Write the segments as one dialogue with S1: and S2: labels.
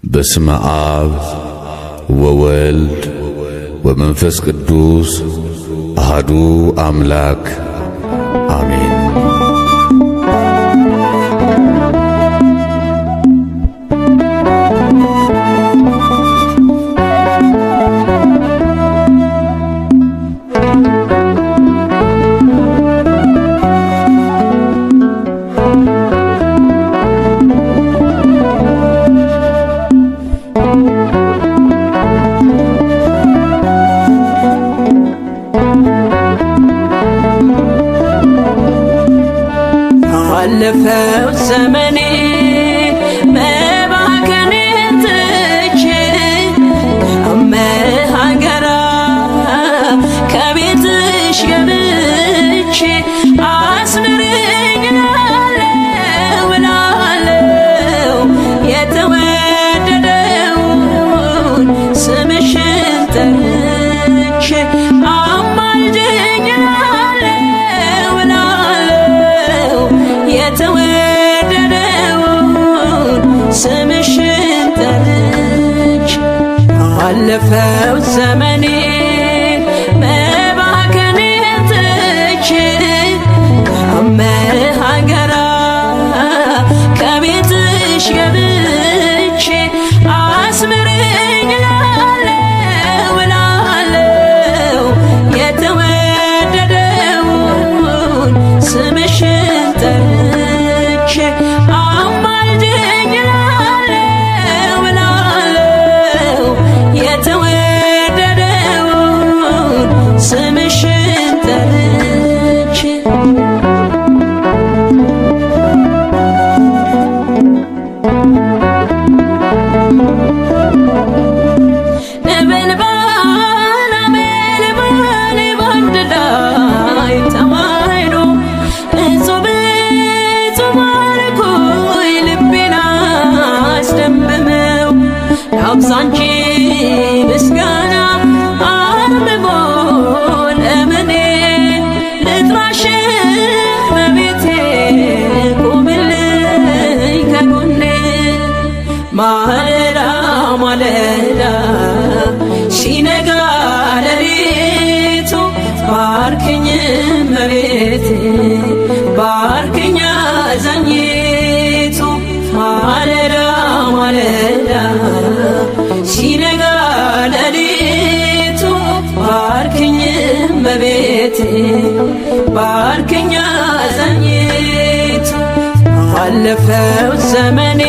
S1: በስመ አብ ወወልድ ወመንፈስ ቅዱስ አሐዱ አምላክ አሜን።
S2: ባለፈው ዘመኔ መባከኔን ትቼ ከመሃገራ ከቤትሽ ገብቼ አስምሪኝ እላለሁ የተወደደውን ስምሽን ጠርቼ አማልጅኝ የተወደደውን ስምሽን ጠርቼ ባለፈው ዘመኔ መባከኔን ትቼ ከመሃገራ ከቤትሽ ገብቼ አስምሪኝ እላለሁ የተወደደውን ስምሽን ጠርቼ አማልጅኝ እላለሁ የተወደደውን ስምሽን ጠርቼ ነበልባል ነበልባል ባንድ ላይ ተዋህዶ እጹብ እጹብ አልኩኝ ልቤን አስደመመው ላብዛ እንጂ ምስጋና አርምሞ ለምኔ ልጥራሽ እመቤቴ ቁምልኝ ከጎኔ ማለዳ ማለዳ ሲነጋ ሌሊቱ ባርክኝ እመቤቴ ባርክኝ አዛኝቱ ማለዳ ማለዳ ሲነጋ ሌሊቱ ባርክኝ እመቤቴ ባርክኝ አዛኝቱ ባለፈው ዘመኔ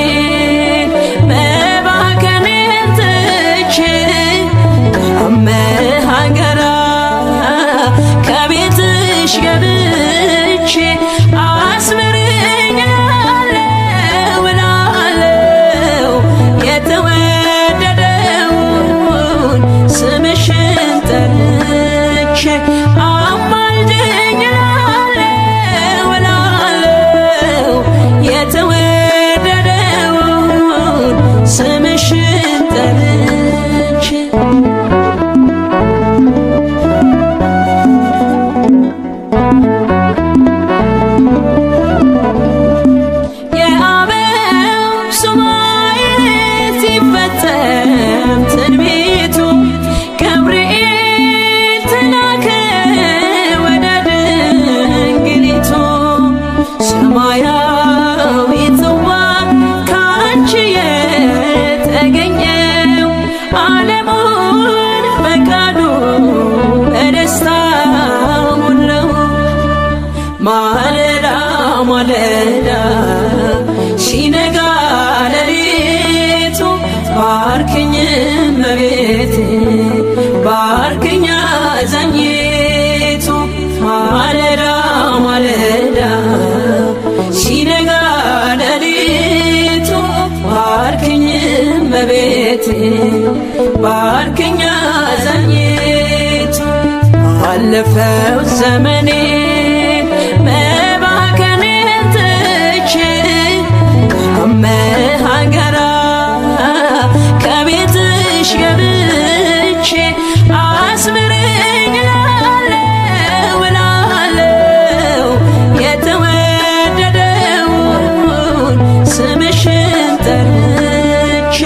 S2: መባከኔን ትቼ ከመሃገራ ከቤትሽ ገብቼ አስምሪኝ እላለሁ የተወደደውን ስምሽን ጠርቼ አማልጅኝ እላለሁ የተወደደውን ስምሽን ጠርቼ የአበው ሱባዔ ሲፈጸም ትንቢቱ ገብርኤል ተላከ ወደ ድንግሊቱ ሰማያዊ ጽዋ ካንቺ የተገኘው ዓለሙን በቃሉ በደስታ ሞላው ማለዳ ማለዳ ሲነጋ ሌሊቱ ባርክኝ እመቤቴ ባርክኝ አዛኝቱ ማለዳ ማለዳ ሲነጋ ሌሊቱ ባርክኝ እመቤቴ ባርክኝ አዛኝቱ ባለፈው ዘመኔ መባከኔን ትቼ ከመሃገራ ከቤትሽ ገብቼ አስምሪኝ እላለሁ የተወደደውን ስምሽን ጠርቼ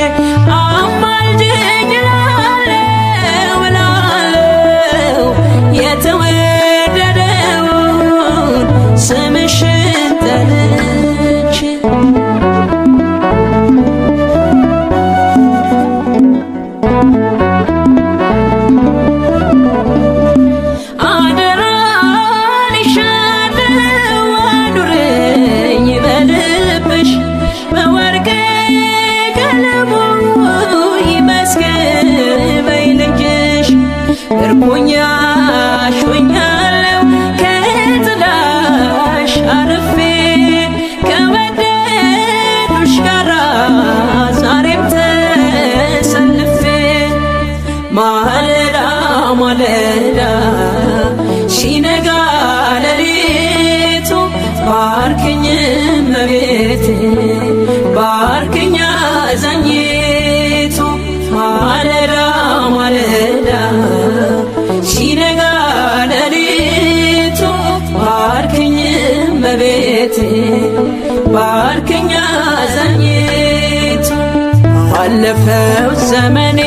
S2: አለፈው ዘመኔ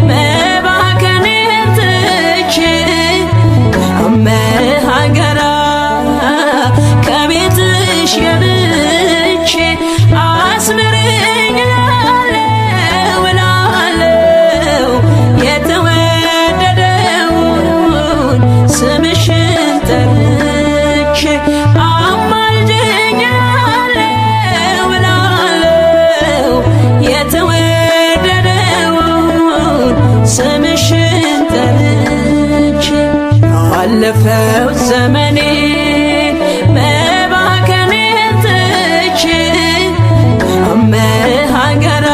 S2: መባከኔን ትቼ ከመሃገራ ከቤትሽ ገብቼ አስምረኝ እላለሁ እላለሁ የተወደደውን ስምሽን ጠርቼ አማልጅኝ እላለሁ እላለሁ የተወደደውን ስምሽን ጠርቼ አለፈው ዘመኔ መባከኔን ትቼ ከመሃገራ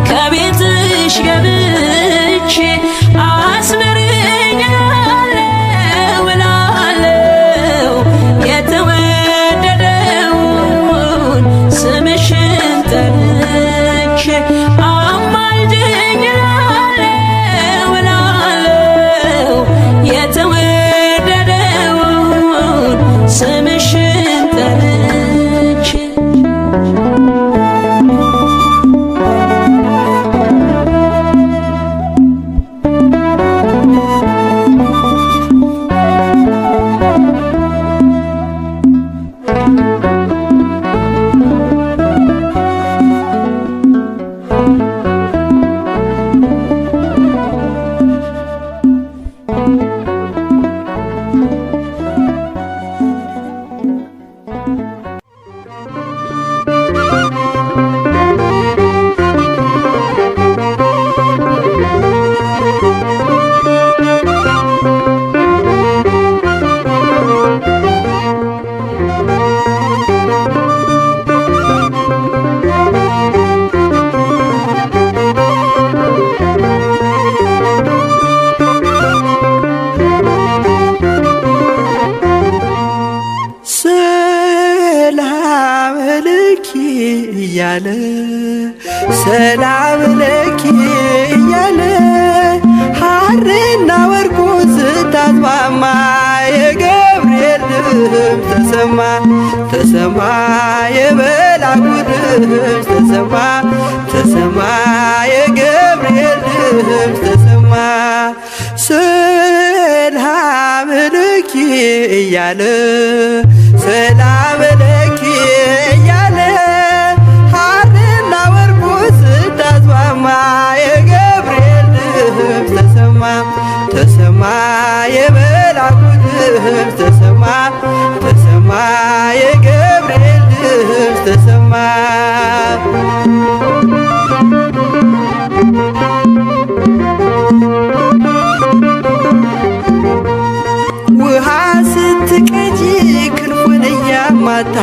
S2: ከቤትሽ ገብቼ አስምረኝ እላለሁ እላለሁ የተወደደውን ስምሽን ጠርቼ አማልጅኝ እላለሁ እላለሁ የተወደደውን ስምሽን ጠርቼ
S3: ሰላም ለኪ እያለ ሰላም ለኪ እያለ ሐርና ወርቁ ስታስማማ የገብርኤል ድምፅ ተሰማ ተሰማ የመልአኩ ድምፅ ተሰማ ተሰማ የገብርኤል ድምፅ ተሰማ ሰላም ለኪ እያለ ሰላም ለኪ እያለ ሐርና ወርቁ ስታስማማ የገብርኤል ድምፅ ተሰማ ተሰማ የመልአኩ ድምፅ ተሰማ ተሰማ የገብርኤል ድምፅ ተሰማ ውሃ ስትቀጂ ክንፉን እያማታ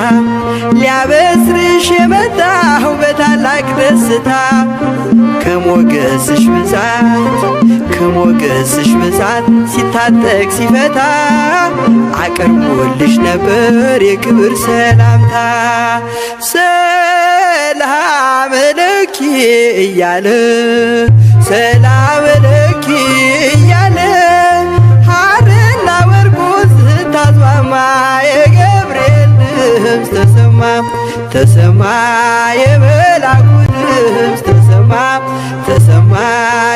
S3: ሊያበስርሽ የመጣው በታላቅ ደስታ ከሞገስሽ ብዛት ሲታጠቅ ሲፈታ አቅርቦልሽ ነበር የክብር ሰላምታ ሰላም ለኪ እያለ ሰላም ለኪ እያለ ሐርና ወርቁ ስታስማማ የገብርኤል ድምፅ ተሰማ ተሰማ የመልአኩ ድምፅ ተሰማ ተሰማ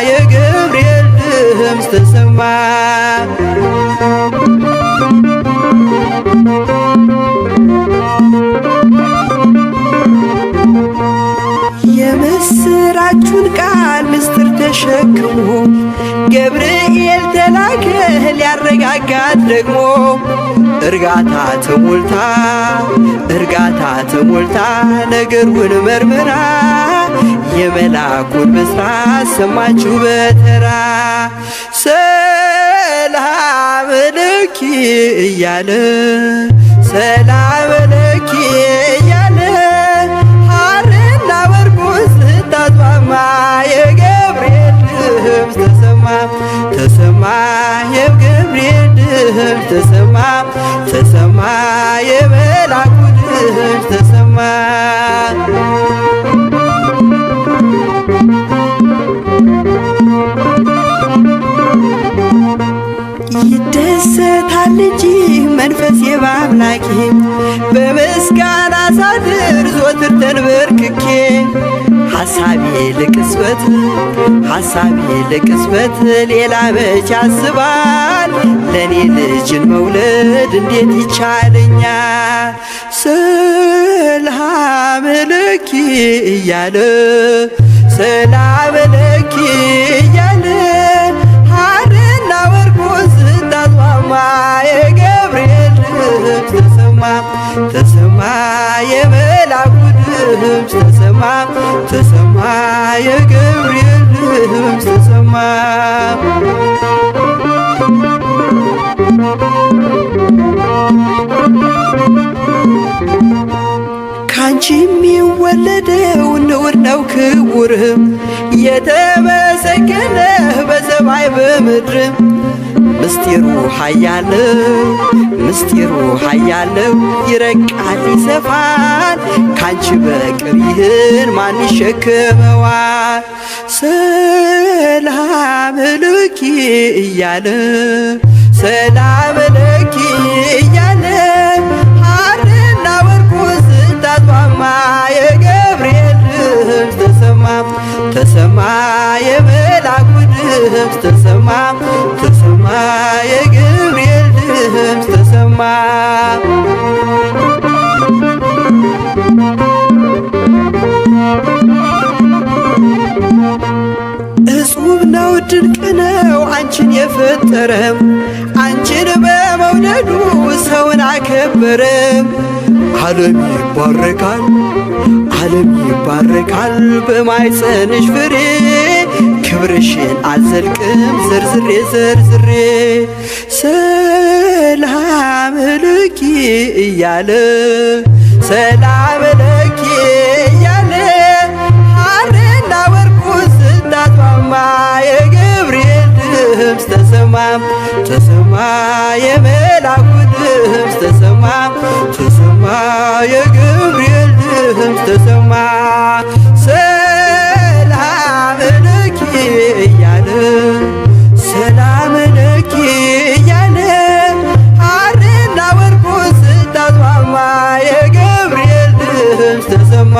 S3: የገብርኤል ድምፅ ተሰማ የምስራቹን ቃል ምስጢር ተሸክሞ ገብርኤል ተላከ ሊያረጋጋት ደግሞ እርጋታ ተሞልታ ነገሩን መርምራ የመልአኩን ብስራት ሰማችሁ በተራ ሰላም ለኪ እያለ ሰላም ለኪ እያለ ሐርና ወርቁ ስታስማማ የገብርኤል ድምፅ ተሰማ ተሰማ የገብርኤል ድምፅ ተሰማ ተሰማ የመልአኩ ድምፅ ተሰማ ይደሰታል እንጂ መንፈሴ በአምላኬ በምስጋና ሳድር ዞትር ተንበርክኬ ሐሳቤ ለቅጽበት ሌላ መች ያስባል ለኔ ልጅን መውለድ እንዴት ይቻለኛል? ሰላም ለኪ እያለ ሰላም ለኪ እያለ ሐርና ወርቁን ስታስማማ የገብርኤል ድምፅ ተሰማ የመላኩ ድምፅ ተሰማ የገብርኤል ድምፅ ተሰማ። ካንቺ የሚወለደው ንዑድ ነው ክቡር የተመሰገነ በሰማይ በምድር ምስጢሩ ኃያለው ይረቃል ይሰፋል ካንቺ በቀር ይህን ማን ይሸከመዋል? ሰላም ለኪ እያለ ሰላም ለኪ እያለ ሐርና ወርቁን ስታስማማ የገብርኤል ድምፅ ተሰማ የመላኩ ድምፅ ተሰማ የገብርኤል ድምፅ ተሰማ። እጹብ ነው ድንቅ ነው አንቺን የፈጠረ አንቺን በመውደዱ ሰውን አከበረ። ዓለም ይባረካል በማኅፀንሽ ፍሬ ክብርሽን አልዘልቅም ዘርዝሬ ሰላም ለኪ እያለ ሰላም ለኪ እያለ ሐርና ወርቁን ስታስማማ የገብርኤል ድምፅ ተሰማ የመላኩ ድምፅ ተሰማ የገብርኤል ድምፅ ተሰማ። ሰላም ለኪ እያለ ሰላም ለኪ እያለ ሐርና ወርቁን ስታስማማ የገብርኤል ድምፅ ተሰማ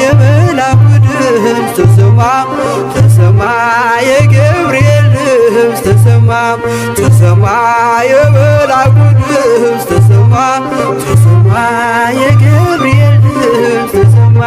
S3: የመላኩ ድምፅ ተሰማ የገብርኤል ድምፅ ተሰማ የመላኩ ድምፅ ተሰማ የገብርኤል ድምፅ ተሰማ።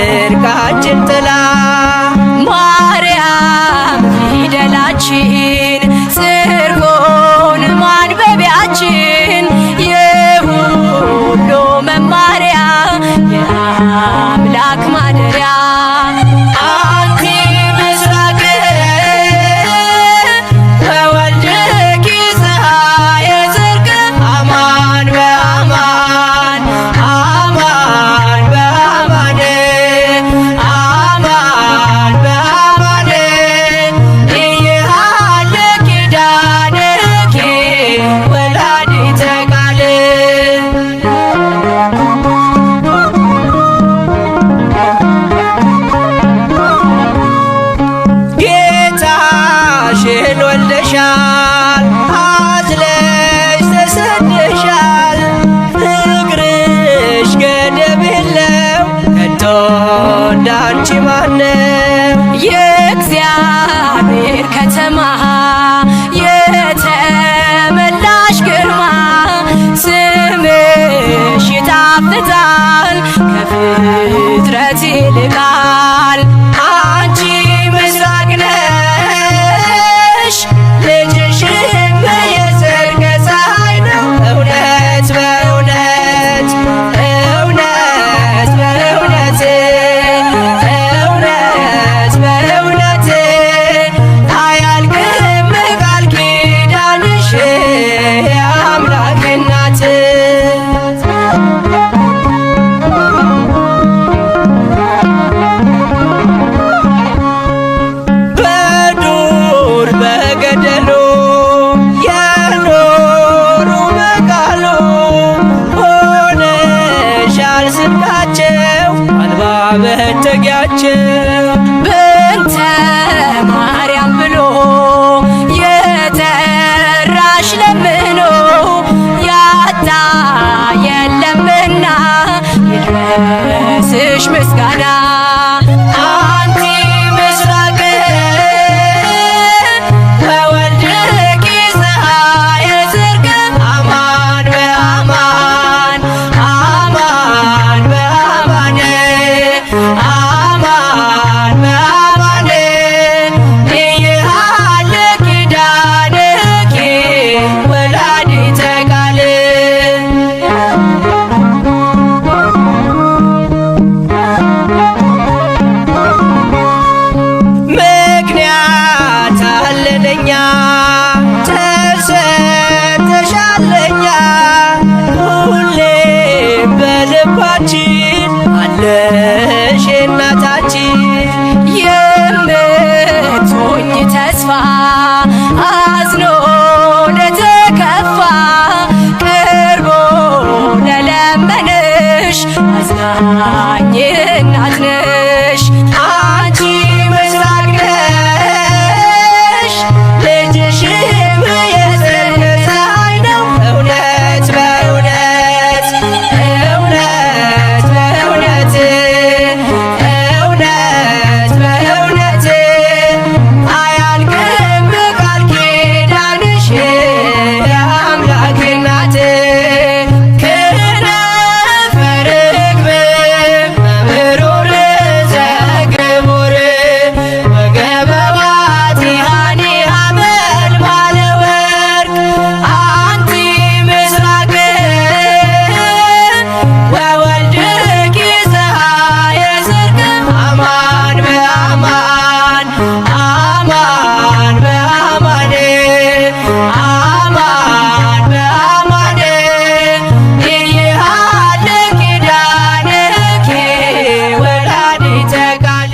S3: የጽድቃችን ጥላ
S2: ማርያም ፊደላችን ጽርቦን ማንበቢያችን የሁሉ መማሪያ የአምላክ ማደሪያ
S3: አንቲ ምስራቅ ወወልድኪ ፀሐየ ጽድቅ አማን በአማን አማን በአማን አማን በአማን ኢየሃለ ኪዳንኪ ወላዲተ ቃል ጌታሽን ወልደሻል አዝለሽ ተሰደሻል ፍቅርሽ ገደብ የለው ከቶ እንዳንቺ ማነው
S2: የእግዚአብሔር ከተማ የተመላሽ ግርማ ስምሽ ይጣፍጣል ከፍጥረት ይልቃል
S3: አንቺ ምስራቅ ነሽ ልጅሽም የጽድቅ ፀሐይ ነው እውነት በእውነት እውነት በእውነት እውነት በእውነት አያልቅም ቃል ኪዳንሽ የአምላክ እናት በዱር በገደሉ የኖሩ በቃሉ ሆነሻል ስንቃቸው አልባ መጠጊያቸው
S2: በእንተ ማርያም ብሎ የጠራሽ ለምኖ ያጣ የለምና ይድረስሽ ምስጋና
S3: አንቲ ምስራቅ ወወልድኪ ፀሐየ ጽድቅ አማን በአማን አማን በአማን አማን በአማን ኢየሃለ ኪዳንኪ ወላዲተ ቃል ምክንያት አለለኛ ተሰጥተሻለኛ ሁሌም በልባችን አለሽ እናታችን
S2: የምትሆኝ ተስፋ አዝኖ ለተከፋ ቀርቦ ለለመነሽ አዝናኝ እናት ነሽ
S3: አንቺ ምስራቅ ነሽ ልጅሽም የጽድቅ ፀሐይ ነው እውነት በእውነት እውነት በእውነት እውነት በእውነት አያልቅም ቃል ኪዳንሽ የአምላክ እናት ክነፈ ርግብ መብሩር ዘግቡር ወገበዋት ሃኒሃ መልማለ ወርቅ አንቲ ምስራቅ ወወልድኪ ፀሐየ ጽድቅ አማን በአማን አማን በአማን አማን በአማን ኢየሃለ ኪዳንኪ ወላዲተ ቃል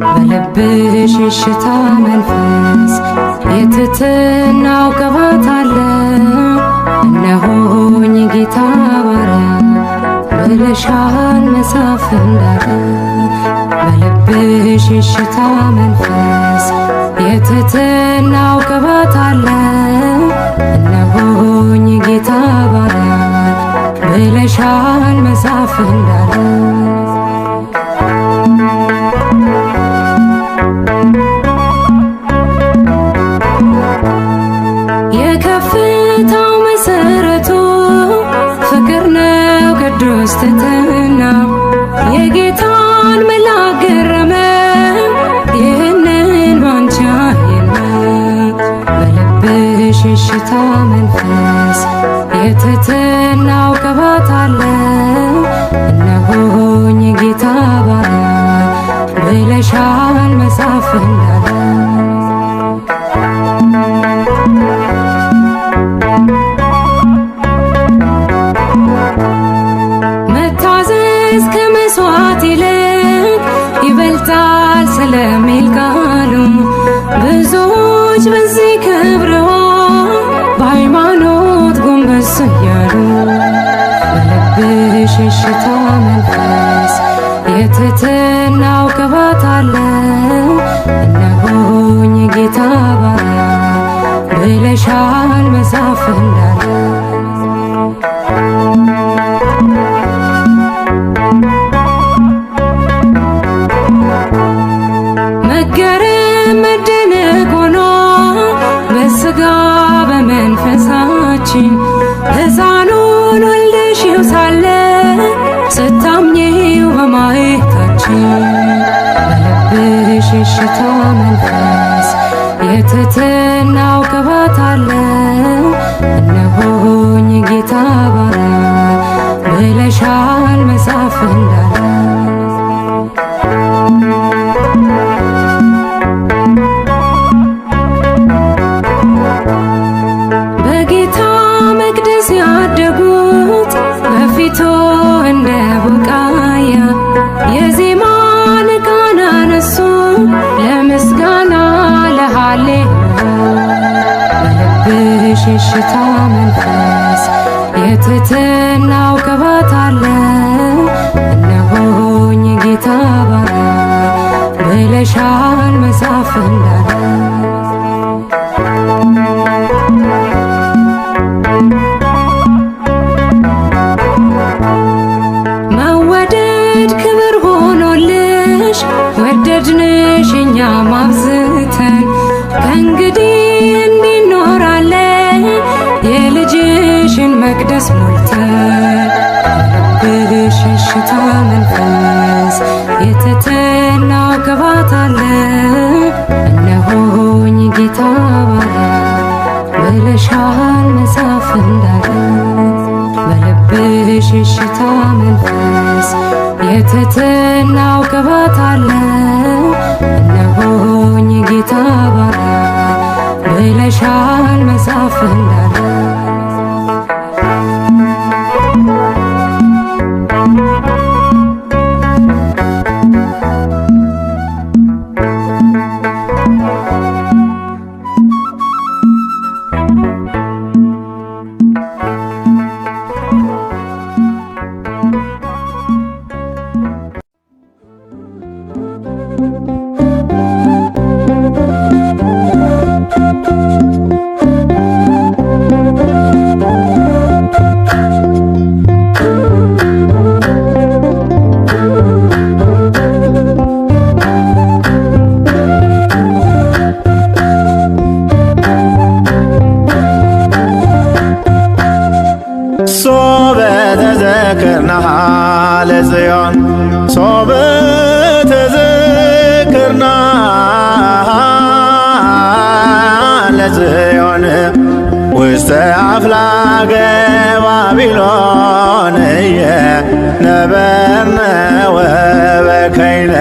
S4: በልብሽ የሽታ መንፈስ የትትናው ቅባት አለ። እነሆኝ ጌታ ባሪያ ብለሻል መጽሐፍ እንዳለ በልብሽ የሽታ መንፈስ የትሕትናው ቅባት አለ። እነሆኝ ጌታ ባሪያ ብለሻል መጽሐፍ እንዳለ የከፍታው መሰረቱ ፍቅር ነው ቅዱስ ትሕትና የጌታን መልአክ ገረመ ይህንን ባንቺ አየና በልብሽ የሽታ መንፈስ የትሕትናው ቅባት አለ። እነሆኝ ጌታ ባሪያ ብለሻል መጽሐፍ እንዳለ መታዘዝ ከመስዋዕት ይልቅ ይበልጣል ስለሚል ቃሉ ብዙዎች በዚህ ከብረዋል በሃይማኖት ጎንበስ እያሉ በልብሽ የሽታ መንፈስ የትሕትናው ቅባት አለ። እነሆኝ ጌታ ባሪያ ብለሻል መጽሐፍ እንዳለ መገረም መደነቅ ሆኖ በሥጋ በመንፈሳችን ሕፃኑን ወልደሽው ሳለ ስታምኚው በማየታችን በልብሽ የሽታ መንፈስ የትሕትናው ቅባት አለ። እነሆኝ ጌታ ባሪያ ብለሻል መጽሐፍ እንዳለ በጌታ መቅደስ ያደጉት በፊቱ እንደ ቡቃያ የዜማን ዕቃን አነሱ ለምስጋና ለሃሌሉያ በልብሽ የሽታ መንፈስ የትሕትናው ቅባት አለ። እነሆኝ ጌታ ባሪያ ብለሻል መጽሐፍ እንዳለ መወደድ ክብር ሆኖልሽ ወደድንሽ እኛም አብዝተን ከእንግዲህ እንኖራለን የልጅሽን መቅደስ ሞልተን በልብሽ የሽታ መንፈስ የትሕትናው ቅባት አለ። እነሆኝ ጌታ ባሪያ ብለሻል መጽሐፍ እንዳለ በልብሽ የሽታ መንፈስ የትሕትናው ቅባት አለ። እነሆኝ ጌታ ባሪያ ብለሻል መጽሐፍ እንዳለ
S5: ሶበ ተዘክርናሃ ለጽዮን ሶበ ተዘክርናሃ ለጽዮን ውስተ አፍላገ ባቢሎን ነበርነ ወበከይነ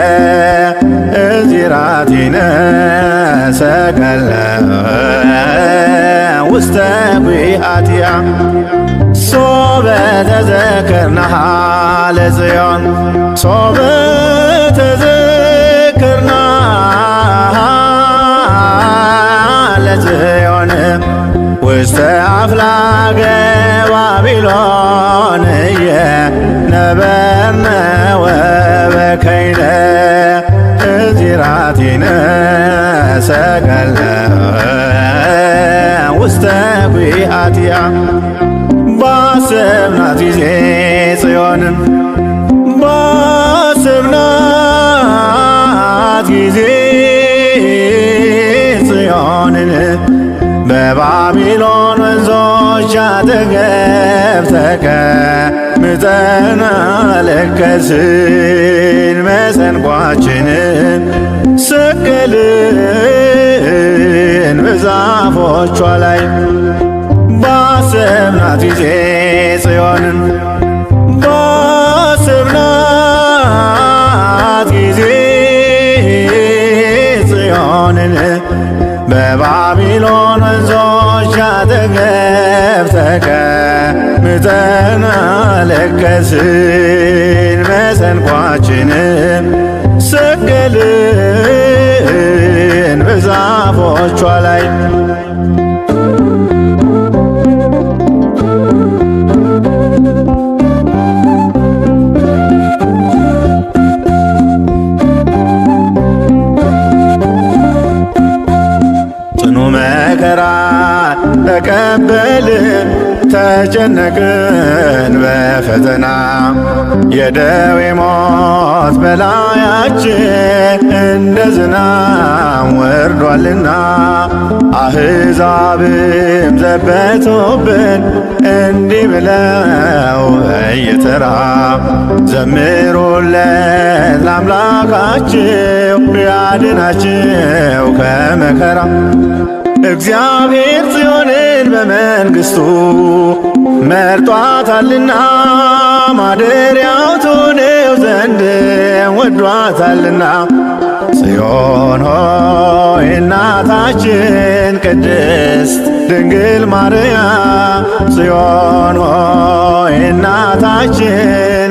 S5: እዚራቲነ ሰቀለ ውስተ ጒሃቲሃ ሶበ ተዘክርናሃ ለጽዮን ሶበ ተዘክርናሃ ለጽዮን ውስተ አፍላገ ባቢሎን ነበርነ እዚራቲነ ሰቀለ ውስተ ጒሃቲሃ ባሰብናት ጊዜ ጽዮንን ባሰብናት ጊዜ ጽዮንን በባቢሎን ወንዞች አጠገብ ተቀምጠን አለቀስን። መሰንቋችንን ሰቀልን በዛፎቿ ላይ ባሰብናት ጊዜ ጽዮንን ባሰብናት ጊዜ ጽዮንን በባቢሎን ወንዞች አጠገብ ተቀምጠን አለቀስን። መሰንቋችንን ሰቀልን በዛፎቿ ላይ መከራ ተቀበልን ተጨነቅን በፈተና የደዌ ሞት በላያችን እንደ ዝናብ ወርዷልና አሕዛብም ዘበቱብን እንዲህ ብለው በየተራ ዘምሩለት ለአምላካችሁ ያድናችሁ ከመከራ እግዚአብሔር ጽዮንን በመንግሥቱ መርጧታልና ማደሪያው ትሆነው ዘንድ ወዷታልና። ጽዮን ሆይ እናታችን ቅድስት ድንግል ማርያም ጽዮን ሆይ እናታችን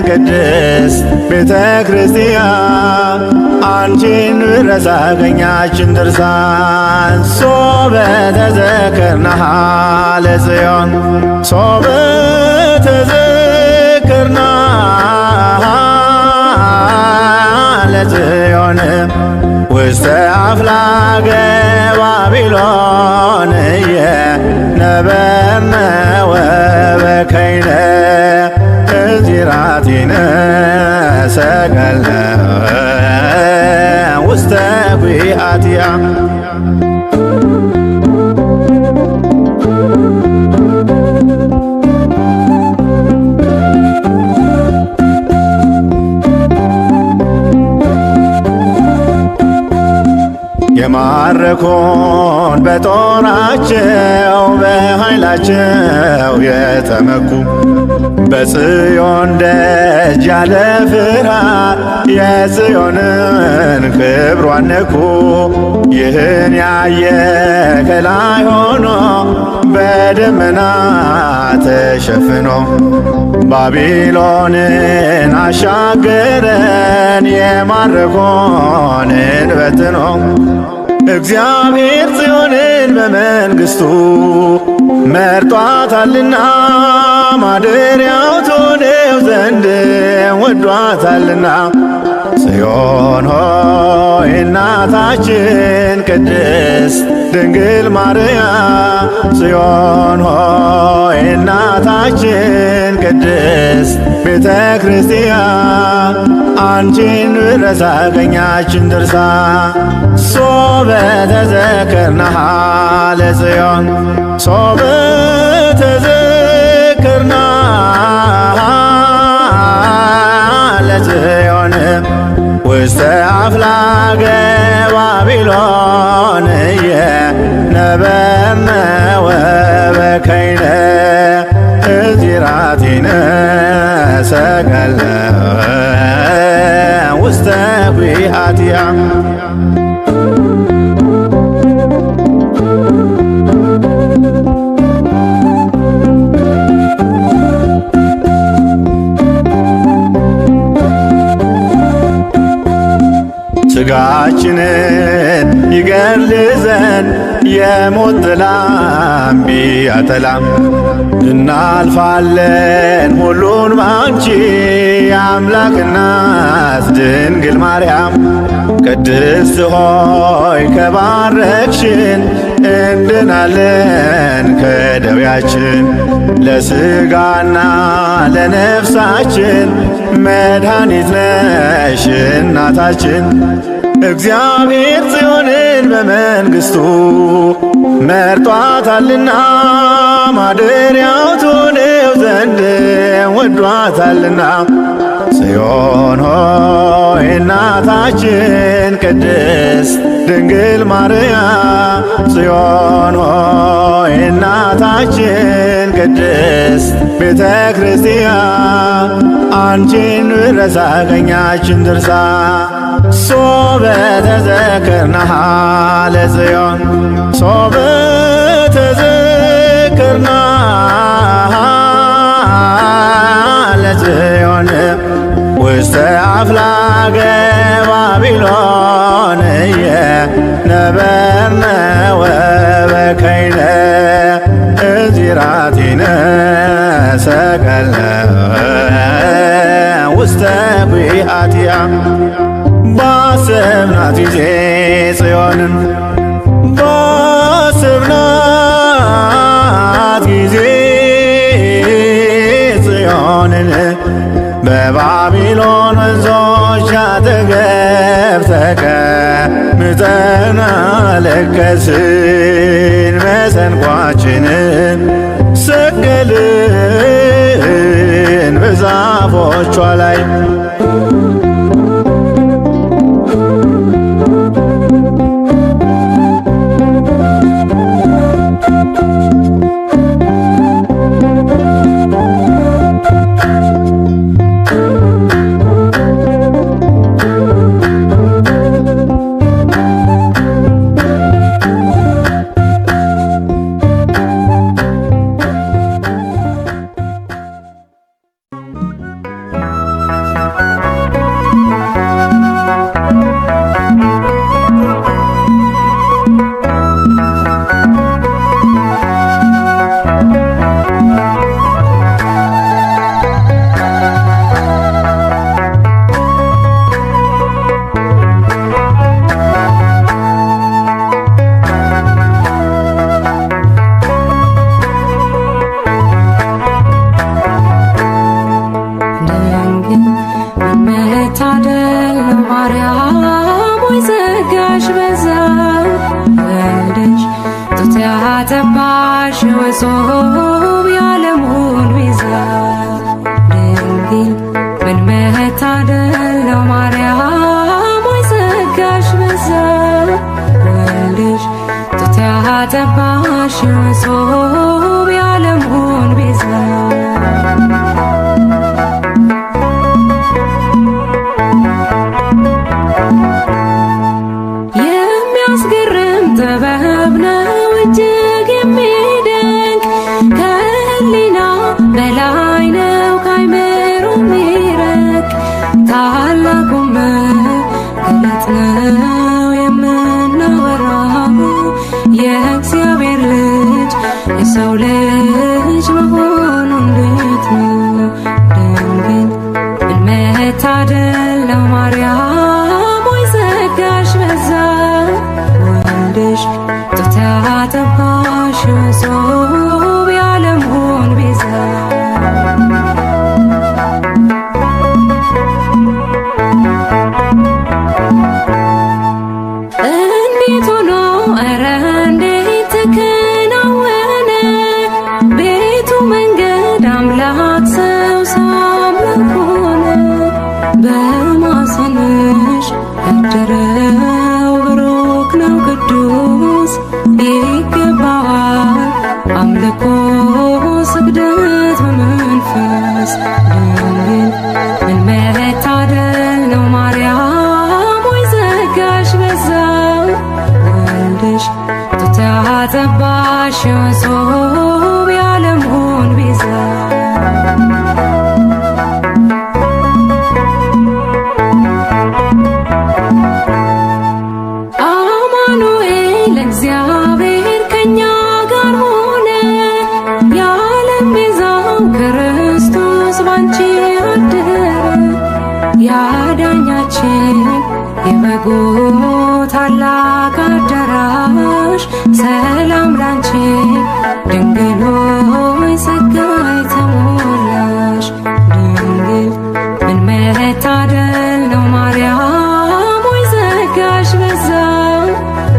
S5: ቅድስት ቤተ ክርስቲያን አንቺን ብረሳ ቀኛችን ድርሳን ሶበ ተዘክርናሃ ለጽዮን ሶበ ተዘክርናሃ ለጽዮን ውስተ አፍላገ ባቢሎን ነበርነ ወበከይነ እዚራቲነ ሰቀለ ውስተ ጒሃቲሃ የማረኮን በጦራቸው በኃይላቸው የተመኩ በጽዮን ደጅ ያለ ፍርሃት የጽዮንን ክብሯን ነኩ። ይህን ያየ ከላይ ሆኖ በደመና ተሸፍኖ ባቢሎንን አሻገረን የማረኮንን በትኖ እግዚአብሔር ጽዮንን በመንግሥቱ መርጧታልና ማደሪያው ትሆነው ዘንድ ወዷታልና። ጽዮን ሆይ እናታችን ቅድስት ድንግል ማርያም ጽዮን ሆይ እናታችን ቅድስት ቤተ ክርስቲያን አንቺን ብረሳ ቀኛችን ድርሳ ሶበ ተዘክርናሃ ለጽዮን ሶበ ተዘክርናሃ ለጽዮን ውስተ አፍላገ ባቢሎን ነበርነ ወበከይነ እዚራቲነ ሰቀለ ውስተ ጒሃቲሃ ሥጋችንን ይገድል ዘንድ የሞት ጥላም ቢያጠላም እናልፋለን ሁሉን ባንቺ የአምላክ እናት ድንግል ማርያም ቅድስት ሆይ ከባረክሽን እንድናለን ከደዌያችን። ለሥጋና ለነፍሳችን መድኃኒት ነሽ እናታችን። እግዚአብሔር ጽዮንን በመንግሥቱ መርጧታልና ማደሪያው ትሆነው ዘንድ ወዷታልና። ጽዮን ሆይ እናታችን ቅድስት ድንግል ማርያም፣ ጽዮን ሆይ እናታችን ቅድስት ቤተ ክርስቲያን። አንቺን ብረሳ ቀኛችን ድርሳ ሶበ ተዘክርናሃ ለጽዮን፣ ሶበ ተዘክርናሃ ለጽዮን ውስተ አፍላገ ባቢሎን ነበርነ ወበከይነ እዚራቲነ ሰቀልነ ውስተ ጒሃቲሃ። ባሰብናት ጊዜ ጽዮንን ባሰብናት ጊዜ ጽዮንን በባቢሎን ወንዞች አጠገብ ተቀምጠን አለቀስን። መሰንቋችንን ሰቀልን በዛፎቿ ላይ።
S4: ጾም የዓለሙን ቤዛ ድንግል ምን መታደል ነው ማርያም ሆይ ጸጋሽ በዛ ወልድሽ ጡት ያጠባሽ ጾም የዓለሙን ቤዛ የሚያስገርም ጥበብ ነው እጅግ የሚደንቅ ከህሊና በላይ ነው ካይምሮ ሚረቅ ታላቁም ገለጥ ነው የምናወራው የእግዚአብሔር ልጅ የሰው ልጅ መሆኑ እንዴት ነው ድንግል ምን መታደል ነው ማርያም ሆይ ጸጋሽ በዛ ወልድሽ ጡት ያጠባሽ ጾም የዓለሙን ቤዛ እንዴት ሆኖ ኧረ እንዴት ተከናወነ ቤቱ መንገድ አምላክ ሰው ሳምላክ ሆነ በማኅፀንሽ ያደረው ብሩክ ነው ቅዱስ ይገባዋል አምልኮ ስግደት በመንፈስ ድንግል ምን መታደል ነው ማርያም ሆይ ጸጋሽ በዛ ወልድሽ ጡት ያጠባሽ ጾም የዓለሙን ቤዛ አማኑኤል እግዚአብሔር ከኛ ጋር ሆነ የዓለም ቤዛው ክርስቶስ ባንቺ አደረ ያዳኛችን የበጉ በአምላክ አዳራሽ ሰላም ላንቺ ድንግል ሆይ ጸጋ የተሞላሽ ድንግል ምን መታደል ነው ማርያም ሆይ ጸጋሽ በዛ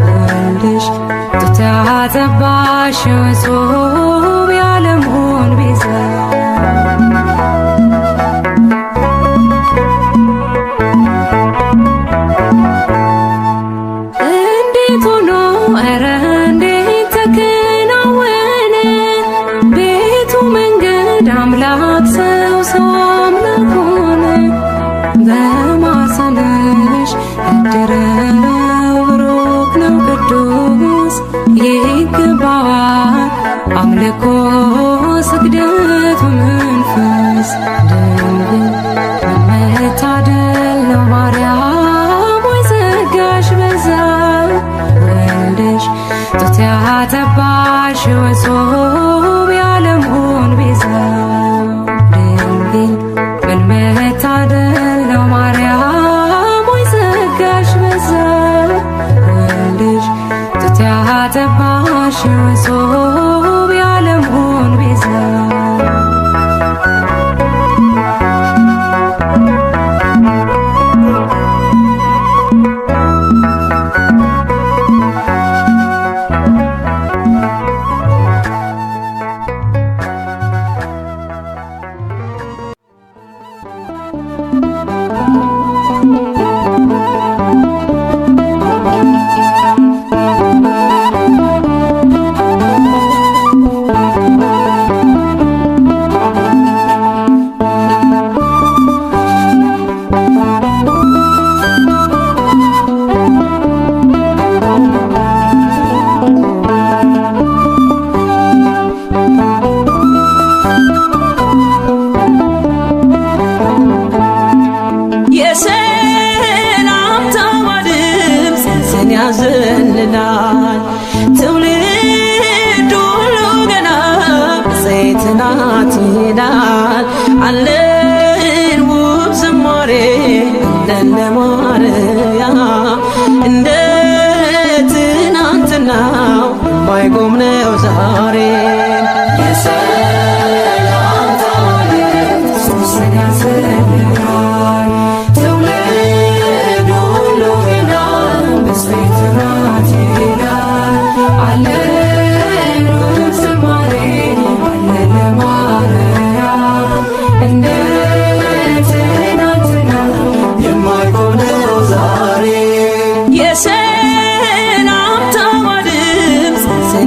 S4: ወልድሽ ጡት ያጠባሽ እጹብ የዓለሙን ቤዛ እንዴት ሆኖ ኧረ እንዴት ተከናወነ ቤቱ መንገድ አምላክ ሰው ሰው አምላክ ሆነ በማኅፀንሽ ያደረው ብሩክ ነው ቅዱስ ይገባዋል አምልኮ ስግደት በመንፈስ ድንግል መታደል ነው ማርያም ሆይ ጸጋሽ በዛ ወልድሽ ጡት ያጠባሽ እጹብ የዓለሙን ቤዛ ድንግል ምን መታደል ነው ማርያም ሆይ ጸጋሽ በዛ ወልድሽ ጡት ያጠባሽ እጹብ የዓለሙን ቤዛ
S3: ያዘንላል ትውልድ ሁሉ ገና በዘይት ናት ይላል አለን ውብ ዝማሬ አለን ለማርያም እንደ ትናንትናው የማይቆም ነው ዛሬ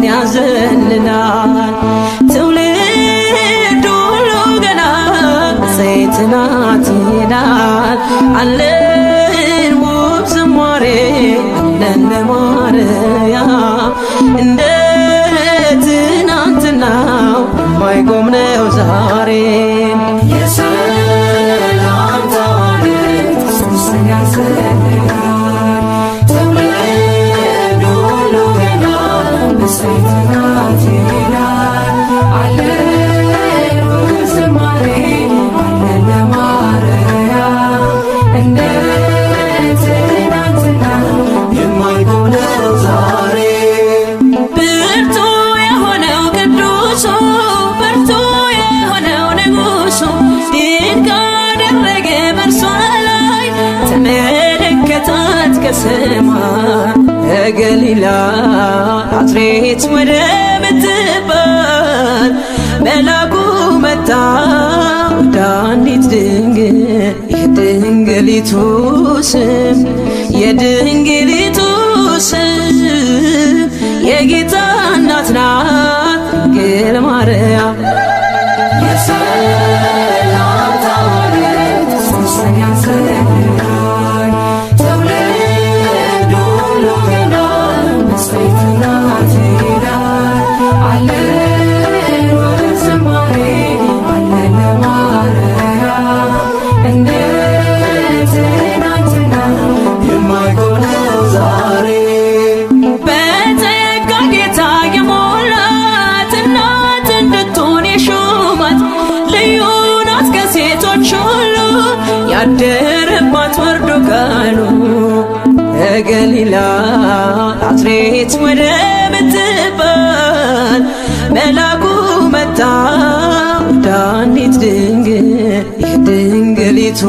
S3: ያዘንላል ትውልድ ሁሉ ገና በዘይት ናት ይላል አለን ውብ ዝማሬ አለን ለማርያም እንደ ትናንትናው የማይቆም ነው ዛሬ ከሰማይ ገሊላ ናዝሬት ወደ ምትባል መላኩ መጣ ወደ አንዲት ድንግል የድንግሊቱ ስም የድንግሊቱ ስም የጌታ እናት ናት ድንግል ማርያም ያደረባት ወርዶ ቃሉ በገሊላ ናዝሬት ወደ ምትባል መላኩ መጣ ወደ አንዲት ድንግል የድንግሊቱ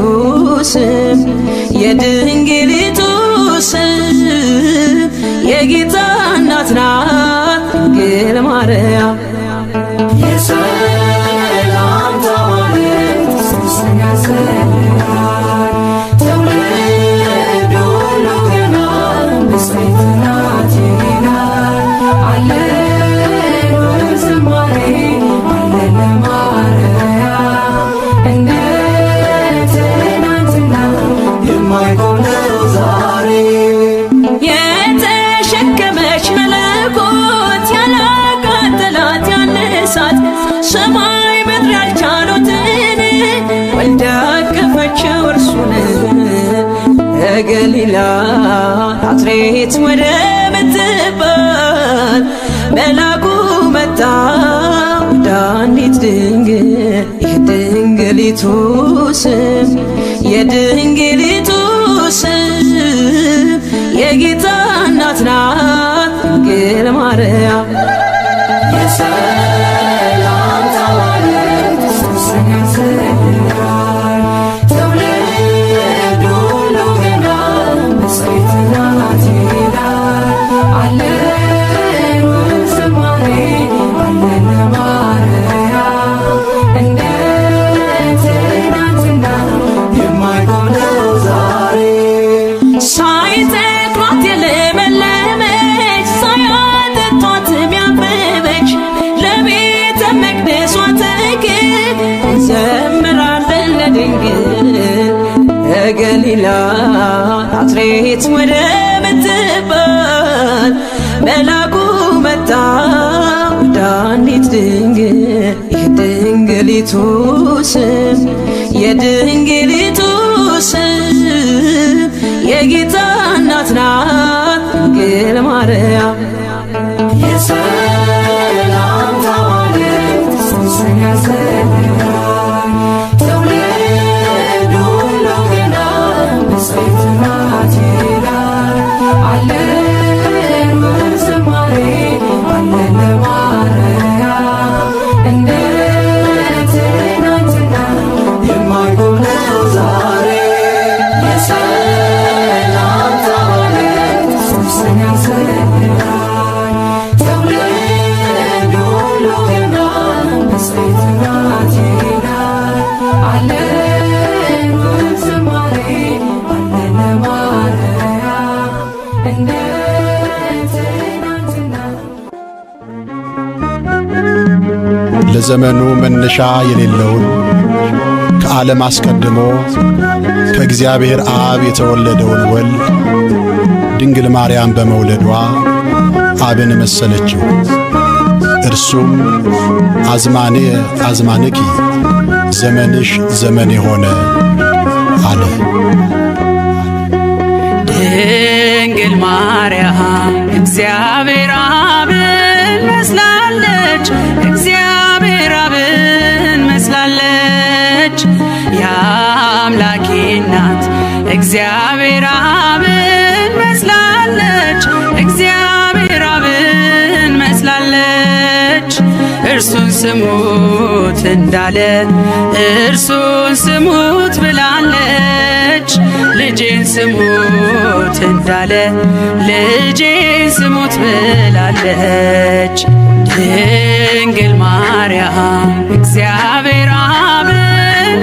S3: ስም የድንግሊቱ ስም የጌታ እናት ናት ድንግል ማርያም
S4: የሰላምታ ማርያም ስምሽን ያሰራል ትውልድ ሁሉ ገና ብፅዕት ናት ይላል አለን ዝማሬ አለን ለማርያም እንደ ትናንትና የማይቆም ነው ዛሬ
S3: የተሸከመች መለኮት ያላቃጠላት ያነሳት ሰማይ ምድር ያልቻሉትን ወልዳ አቀፈችው እርሱን ከገሊላ ናዝሬት ወደ ምትባል መላኩ መጣ ወደ አንዲት ድንግል የድንግሊቱ ስም የድንግሊቱ ስም የጌታ እናት ናት ድንግል ማርያም
S4: የሰላምታ ማርያም ስምሽን ያሰራል ትውልድ ሁሉ ገና ብፅዕት ናት ይላል አለን ዝማሬ አለን ለማርያም እንደ ትናንትና የማይቆም ነው ዛሬ
S3: ሳይተክሏት የለመለመች ሳያጠጧት ያበበች ለቤተ መቅደሷ ተክል እንዘምራለን ለድንግል ከገሊላ ናዝሬት ወደ ምትባል መላኩ መጣ ወደ አንዲት ድንግል የድንግሊቱ ስም የድንግሊቱ ስም የጌታ እናት ናት ድንግል ማርያም
S4: የሰላምታ ማርያም ስምሽን ያሰራል ትውልድ ሁሉ ገና ብፅዕት ናት ይላል አለን ዝማሬ አለን ለማርያም እንደ ትናንትና የማይቆም ነው ዛሬ የሰላምታ ማርያም ስምሽን ያሰራል ትውልድ ሁሉ ገና ብፅዕት ናት ይላል አለን ዝማሬ አለን ለማርያም እንደ ትናንትና
S6: ለዘመኑ መነሻ የሌለውን ከዓለም አስቀድሞ ከእግዚአብሔር አብ የተወለደውን ወልድ ድንግል ማርያም በመውለዷ አብን መሰለችው። እርሱም አዝማኔ አዝማንኪ ዘመንሽ ዘመኔ ሆነ አለ።
S3: ድንግል ማርያም እግዚአብሔር አብን መስላለች እግዚአብሔር አብን መስላለች የአምላኬ እናት እግዚአብሔር አብን መስላለች እግዚአብሔር አብን መስላለች እርሱን ስሙት እንዳለ እርሱን ስሙት ብላለች ልጄን ስሙት እንዳለ ልጄን ስሙት ብላለች ድንግል ማርያም እግዚአብሔር አብን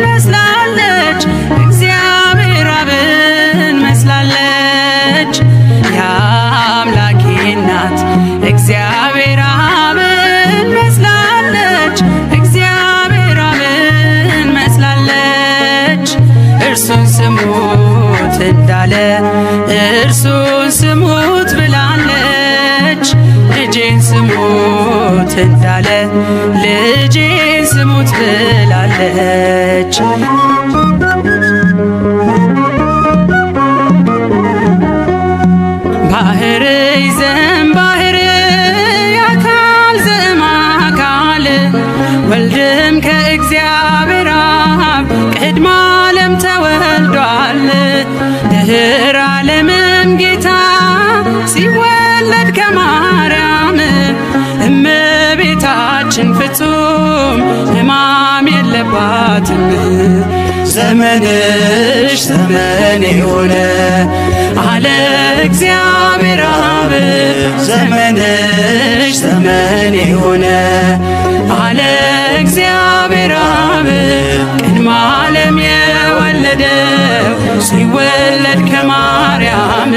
S3: መስላለች እግዚአብሔር አብን መስላለች የአምላኬ እናት እግዚአብሔር አብን መስላለች እግዚአብሔር አብን መስላለች እርሱን ስሙት እንዳለ እርሱን ስሙት ብላለች ልጄን ስሙት እንዳለ ልጄን ስሙት ብላለች ባህር ይዘን ባህር አካል ዘእምአካል ወልድም ከእግዚአብሔር አብ ቅድመ ዓለም ተወልዷል ድኅረ ዓለምም ጌታ ሲወለድ የላትም። ዘመንሽ ዘመን የሆነ አለ እግዚአብሔር አብ። ዘመንሽ ዘመን የሆነ አለ እግዚአብሔር አብ። ቅድመ ዓለም የወለደው ሲወለድ ከማርያም።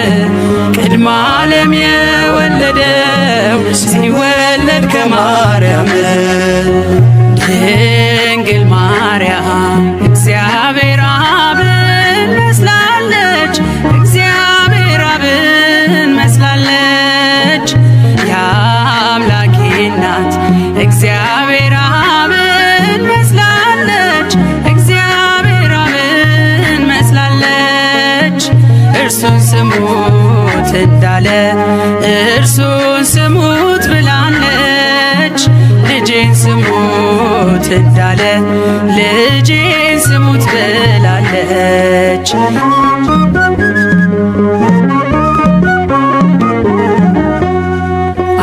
S3: ቅድመ ዓለም የወለደው ሲወለድ ከማርያም። ድንግል ማርያም እግዚአብሔር አብን መስላለች። እግዚአብሔር አብን መስላለች። የአምላኬ እናት እግዚአብሔር አብን መስላለች። እግዚአብሔር አብን መስላለች። እርሱን ስሙት እንዳለ እርሱን ስሙት ብላለች። ልጄን ስሙት እንዳለ ልጄን ስሙት ብላለች።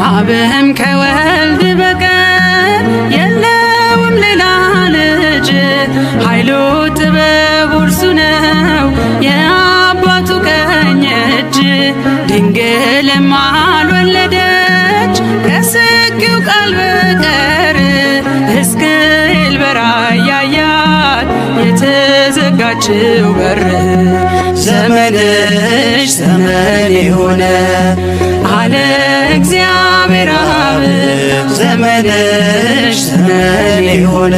S3: አብም ከወልድ በቀር የለውም ሌላ ልጅ። ኃይሉ ጥበቡ እርሱ ነው የአባቱ ቀኝ እጅ። ድንግልም አልወለደች ከስቂው ቃል በቀር። ሕዝቅኤል በራእይ ያያት የተዘጋችው በር። ዘመንሽ ዘመን የሆነ አለ እግዚአብሔር አብ። ዘመንሽ ዘመን የሆነ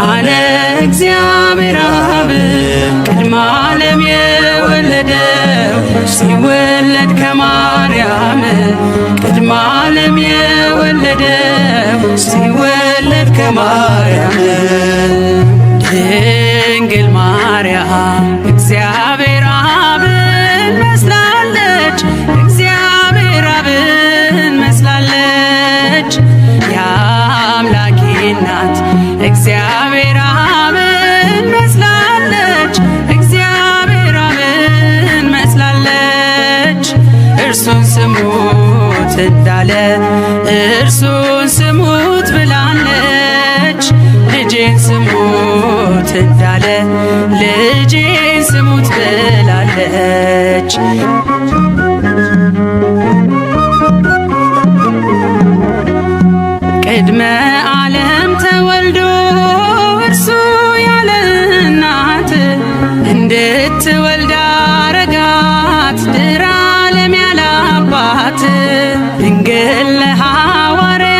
S3: አለ እግዚአብሔር አብ። ቅድመ ዓለም የወለደው ሲወለድ ከማርያም። ቅድመ ዓለም የወለደው ሲወለድ ከማርያም። ድንግል ማርያም እግዚአብሔር አብን መስላለች። እግዚአብሔር አብን መስላለች። የአምላኬ እናት እግዚአብሔር አብን መስላለች። እግዚአብሔር አብን መስላለች። እርሱን ስሙት እንዳለ እርሱን ስሙት ብላለች። ልጄን ስሙት እንዳለ ልጄን ስሙት ብላለች። ቅድመ ዓለም ተወልዶ እርሱ ያለ እናት እንድትወልድ አረጋት ድኅረ ዓለም ያለ አባት። ድንግል ለሐዋርያት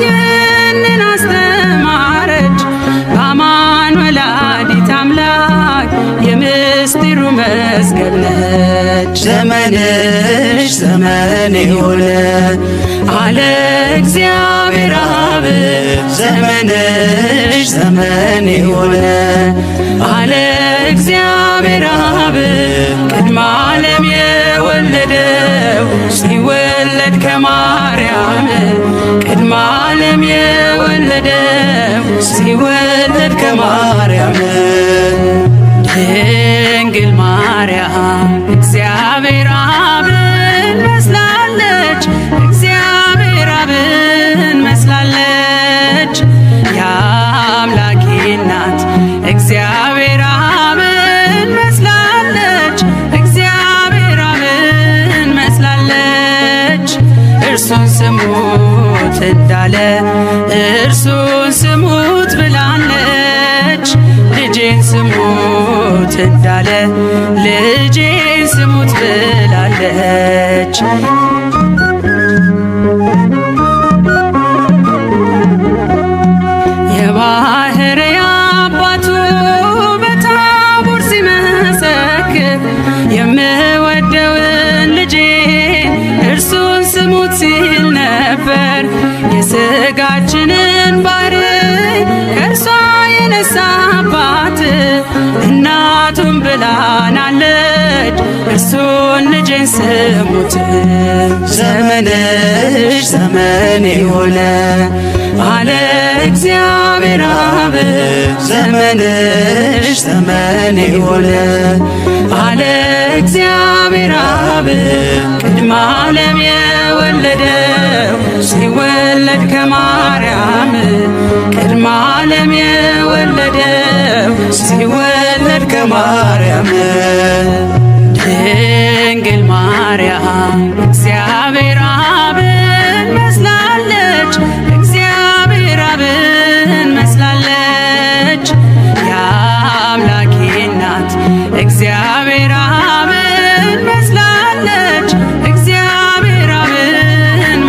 S3: ይህንን አስተማረች። በአማን ወላዲተ አምላክ የምስጢሩ መዝገብ ነች። ዘመንሽ ዘመን የሆነ አለ እግዚአብሔር አብ። ዘመንሽ ዘመን የሆነ አለ እግዚአብሔር አብ። ቅድመ ዓለም የወለደው ሲወለድ ከማርያም። ቅድመ ዓለም የወለደው ሲወለድ ከማርያም። ድንግል ማርያም እግዚአብሔር አብን መስላለች። እግዚአብሔር አብን መስላለች። የአምላኬ እናት እግዚአብሔር አብን መስላለች። እግዚአብሔር አብን መስላለች። እርሱን ስሙት እንዳለ እርሱን ስሙት ብላለች። ልጄን ስሙት እንዳለ ልጄን ስሙት ብላለች። የባሕርይ አባቱ በታቦር ሲመሰክር የምወደውን ልጄን እርሱን ስሙት ሲል ነበር። የሥጋችንን ባሕርይ ከእርሷ የነሳባት እናቱን ብላናለች። እርሱን ልጄን ስሙት። ዘመንሽ ዘመን የሆነ አለ እግዚአብሔር አብ። ዘመንሽ ዘመን የሆነ አለ እግዚአብሔር አብ። ቅድመ ዓለም የወለደው ሲወለድ ከማርያም። ቅድመ ቅድመ ዓለም የወለደው ሲወለድ ከማርያም ድንግል ማርያም እግዚአብሔር አብን መስላለች፣ እግዚአብሔር አብን መስላለች። የአምላኬ እናት እግዚአብሔር አብን መስላለች፣ እግዚአብሔር አብን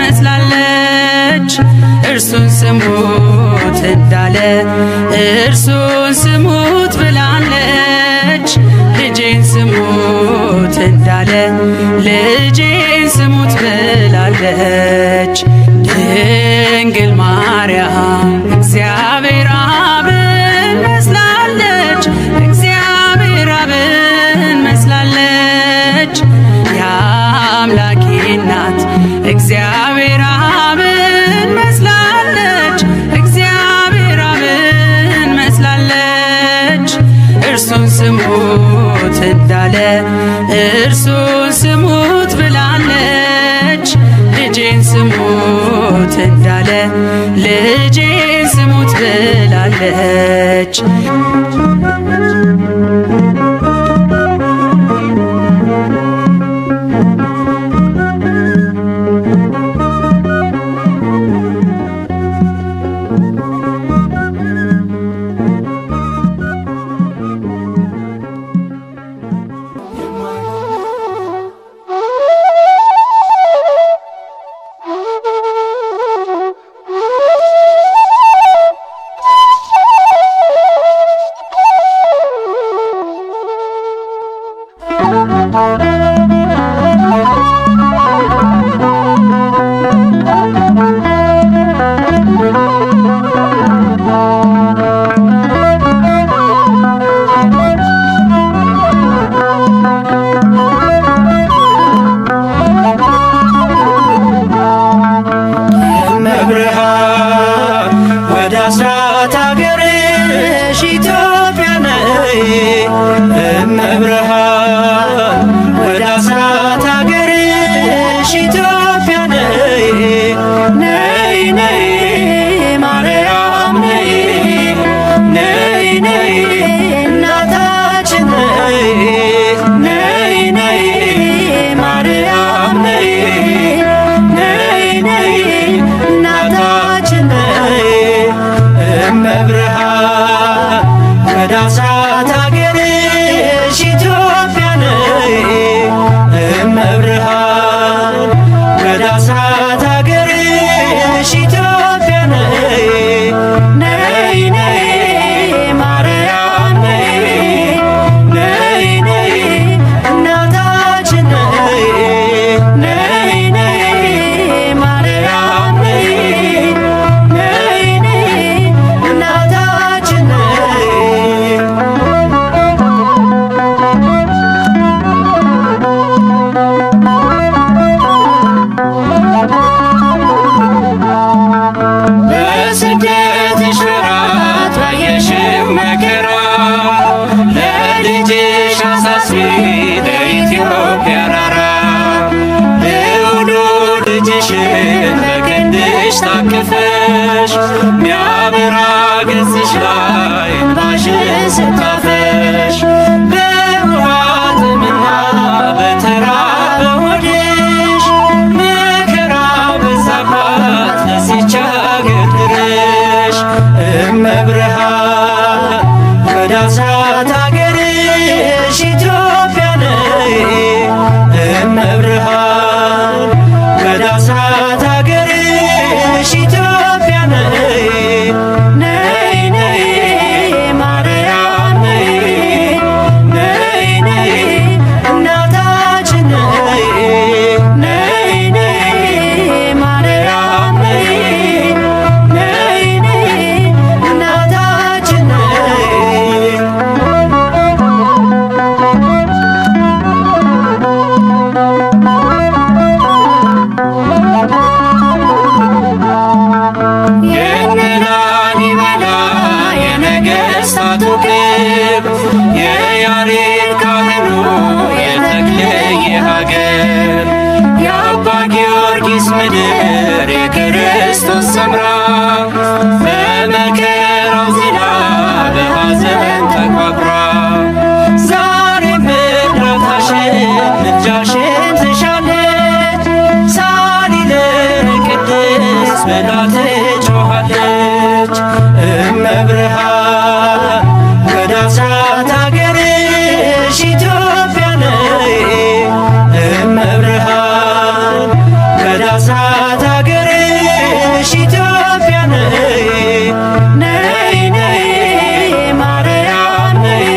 S3: መስላለች። እርሱን ስሙት እንዳለ እርሱን ስሙት ብላለች። ልጄን ስሙት እንዳለ ልጄን ስሙት ብላለች። ድንግል ማርያም እግዚአብሔር አብን መስላለች፣ እግዚአብሔር አብን መስላለች። የአምላኬ እናት እግዚአብሔር አብን መስላለች፣ እግዚአብሔር አብን መስላለች። እርሱን ስሙት እንዳለ እርሱን ስሙት ብላለች። ልጄን ስሙት እንዳለ ልጄን ስሙት ብላለች።
S7: ታቅፈሽ ሚያበራ ገጽሽ ላይ እንባሽን ስታፈሽ በውሃ ጥምና በተራበ ሆድሽ መከራ በዛባት ለዚች አገር ድረሽ እመብርሃን ከዳሳት አገርሽ ኢትዮጵያ ነይ እመብርሃን ከዳሳት አገርሽ ኢትዮጵያ ነይ ነይ ነይ ማርያም ነይ ነይ ነይ እናታችን ነይ ነይ ነይ ማርያም ነይ ነይ ነይ እናታችን ነይ የላሊበላ የነገሥታቱ ግብ የያሬድ ካህኑ የተክልየ ሀገር የአባ ጊዮርጊስ ምድር የክርስቶስ ሰምራ በመከራ ብላ ትጮኻለች። እመብርሃን ወደ አስራት አገርሽ ኢትዮጵያ ነይ። እመብርሃን ወደ አስራት አገርሽ ኢትዮጵያ ነይ። ነይ ነይ ማርያም ነይ፣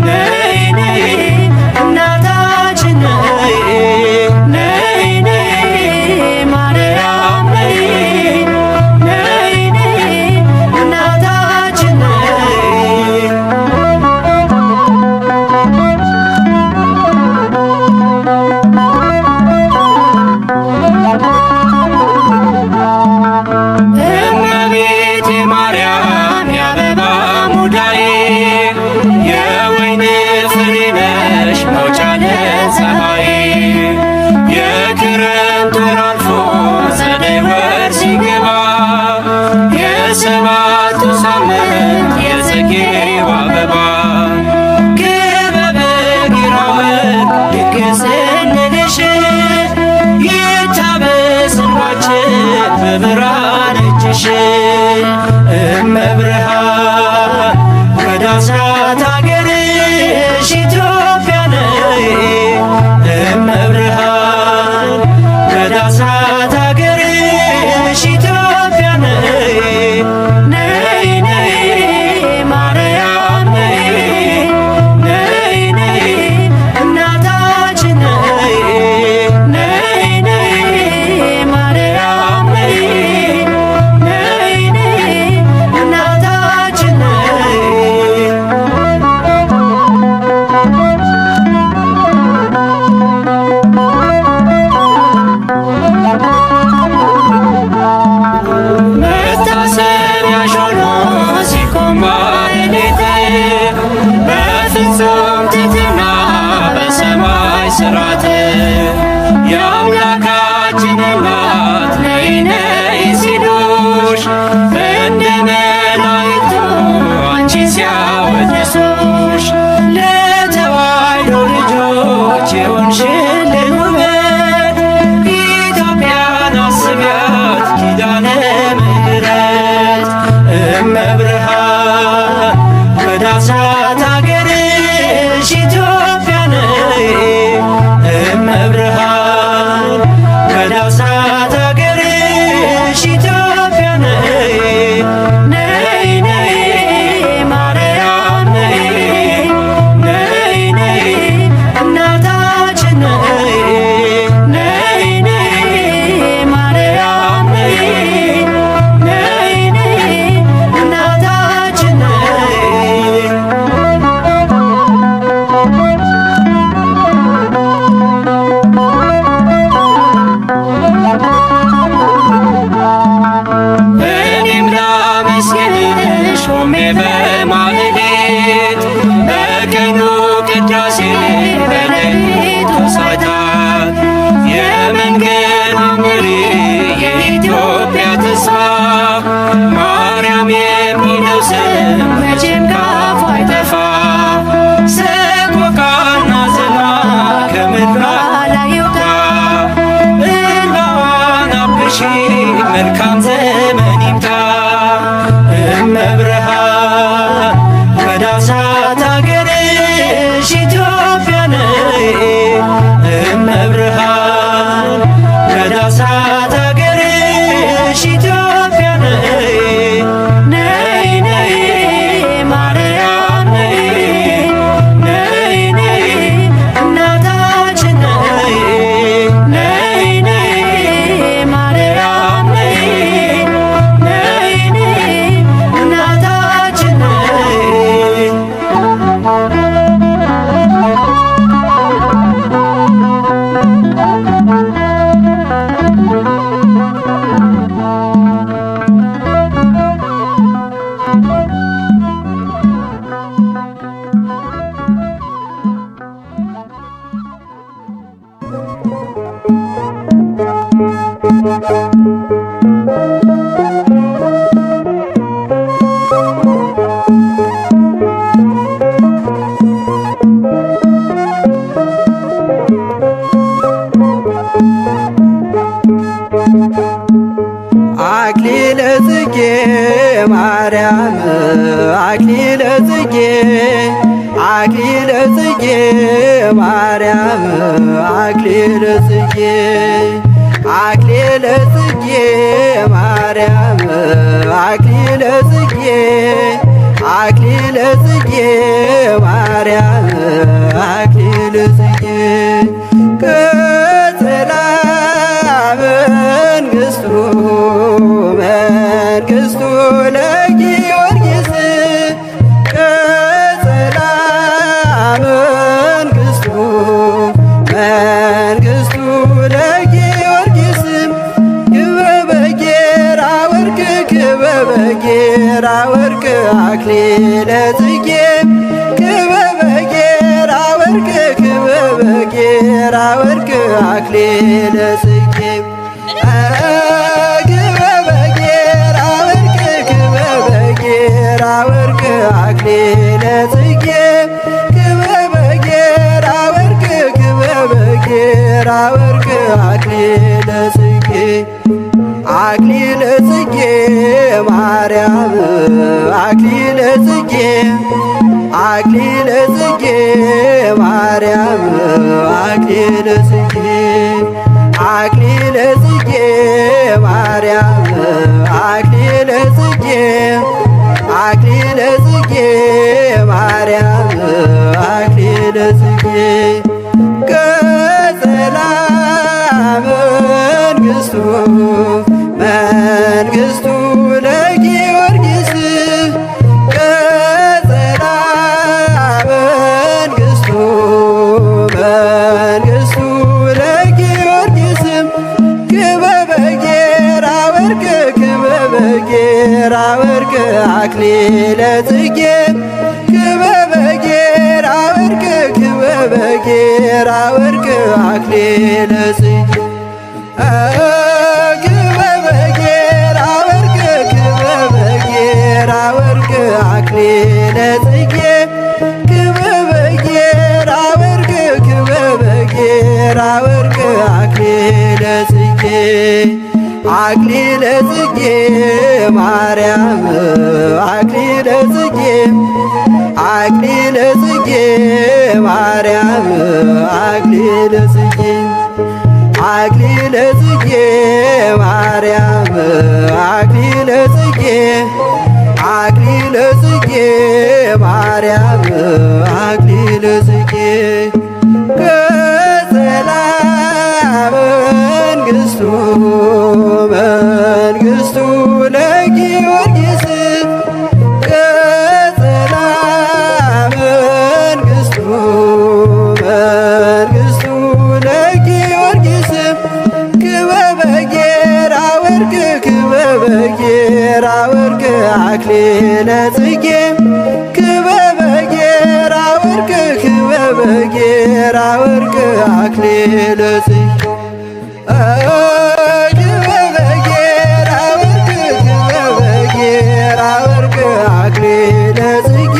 S7: ነይ ነይ እናታችን ነይ። ነይ ነይ ማርያም ነይ፣ ነይ ነይ እናታችን ነይ። እመቤቴ ማርያም የአበባ ሙዳዬ የወይን ፍሬ ነሽ መውጫ ለፀሐይ። የክረምት ወር አልፎ ጸደይ ወር ሲገባ የሰባቱ ሳምንት የጽጌው አበባ ክበበ ጊራወን ድንግል ስንልሽ ይታበስ እንባችን በብርሃን እጅሽ። እመብርሃን ወደ አስራት አገርሽ ኢትዮጵያ ነይ። እመብርሃን ወደ አስራት አገርሽ ኢትዮጵያ ነይ። ነይ ነይ ማርያም ነይ፣ ነይ ነይ እናታችን ነይ። ነይ ነይ ማርያም ነይ፣ ነይ ነይ እናታችን ነይ። መታሰቢያሽ ሆኖ ሲቆም ማኅሌት በፍጹም ትሕትና በሰማይ ሥርዓት የአምላካችን እናት ነይ ነይ ሲሉሽ እንደ መላእክቱ አንቺ ሲያወድሱሽ ለተዋሕዶ ልጆች የሆንሽልን ውበት ኢትዮጵያን አስቢያት ኪዳነ ምሕረት። እመብርሃን ወደ አስራት አገርሽ ኢትዮጵያ ነይ። እመብርሃን ወደ አስራት አገርሽ ኢትዮጵያ ነይ። ነይ ነይ ማርያም ነይ፣ ነይ ነይ እናታችን ነይ። ነይ ነይ ማርያም ነይ፣ ነይ ነይ እናታችን ነይ። እኔም ላመስግንሽ ቆሜ በማኅሌት በቀኑ ቅዳሴ በሌሊቱ ሰዓታት የመንገዱ መሪ የኢትዮጵያ ተስፋ ማርያም የሚለው ስም መቼም ካፏ አይጠፋ። ሰቆቃና ዝና ከምድሯ ላይ ይውጣ። እንባዋን አብሺ መልካም ዘመን ይምጣ። እመብርሃን ወደ አስራት አገርሽ ኢትዮጵያ ነይ። እመብርሃን ወደ አስራት አገርሽ ኢትዮጵያ ነይ። ነይ ነይ ማርያም ነይ፣ ነይ ነይ እናታችን ነይ። ነይ ነይ ማርያም ነይ፣
S8: ማርያም አክሊለ ጽጌ አክሊለ ጽጌ ማርያም አክሊለ ጽጌ አክሊለ ጽጌ ማርያም አክሊለ ጽጌ አክሊለ ጽጌ ማርያም አክሊለ ጽጌ ቅጽላ መንግሥቱ መንግሥቱ ለጊዮርጊስ ቅጽላ መንግሥቱ መንግሥቱ ለጊዮርጊስ ክበበ ጌራ ወርቅ ክበበ ጌራ ወርቅ አክሊለ ጽጌ ክበበ ጌራ ወርቅ ክበበ ጌራ ወርቅ አክሊለ ጽጌ ክበበ ጌራ ወርቅ ክበበ ጌራ ወርቅ አክሊለ ጽጌ ክበበ ጌራ ወርቅ ክበበ ጌራ ወርቅ አክሊለ ጽጌ አክሊለ ጽጌ ማርያም አክሊለ ጽጌ አክሊለ ጽጌ ማርያም አክሊለ ጽጌ አክሊለ ጽጌ ማርያም አክሊለ ጽጌ አክሊለ ጽጌ ማርያም አክሊለ ጽጌ ቀጸላ መንግሥቱ መንግሥቱ ለጊዮርጊስ ቀጸላ መንግሥቱ መንግሥቱ ለጊዮርጊስ ክበበ ጌራ ወርቅ ክበበ ጌራ ወርቅ አክሊለ ጽጌ ክበበ ጌራ ወርቅ ክበበ ጌራ ወርቅ አክሊለ ጽጌ ክበበ ጌራ ወርቅ ክበበ ጌራ ወርቅ አክሊለ ጽጌ ክበበ ጌራ ወርቅ ክበበ ጌራ ወርቅ አክሊለ ጽጌ አክሊለ ጽጌ ማርያም አክሊለ ጽጌ አክሊለ ጽጌ ማርያም አክሊለ ጽጌ አክሊለ ጽጌ ማርያም አክሊለ ጽጌ አክሊለ ጽጌ ማርያም አክሊለ ጽጌ ቀጸላ መንግሥቱ መንግሥቱ ለጊዮርጊስ ቀጸላ መንግሥቱ መንግሥቱ ለጊዮርጊስ ክበበ ጌራ ወርቅ ክበበ ጌራ ወርቅ አክሊለ ጽጌ ክበበ ጌራ ወርቅ ክበበ ጌራ ወርቅ አክሊለ ጽጌ ክበበ ጌራ ወርቅ ክበበ ጌራ ወርቅ አክሊለ ጽጌ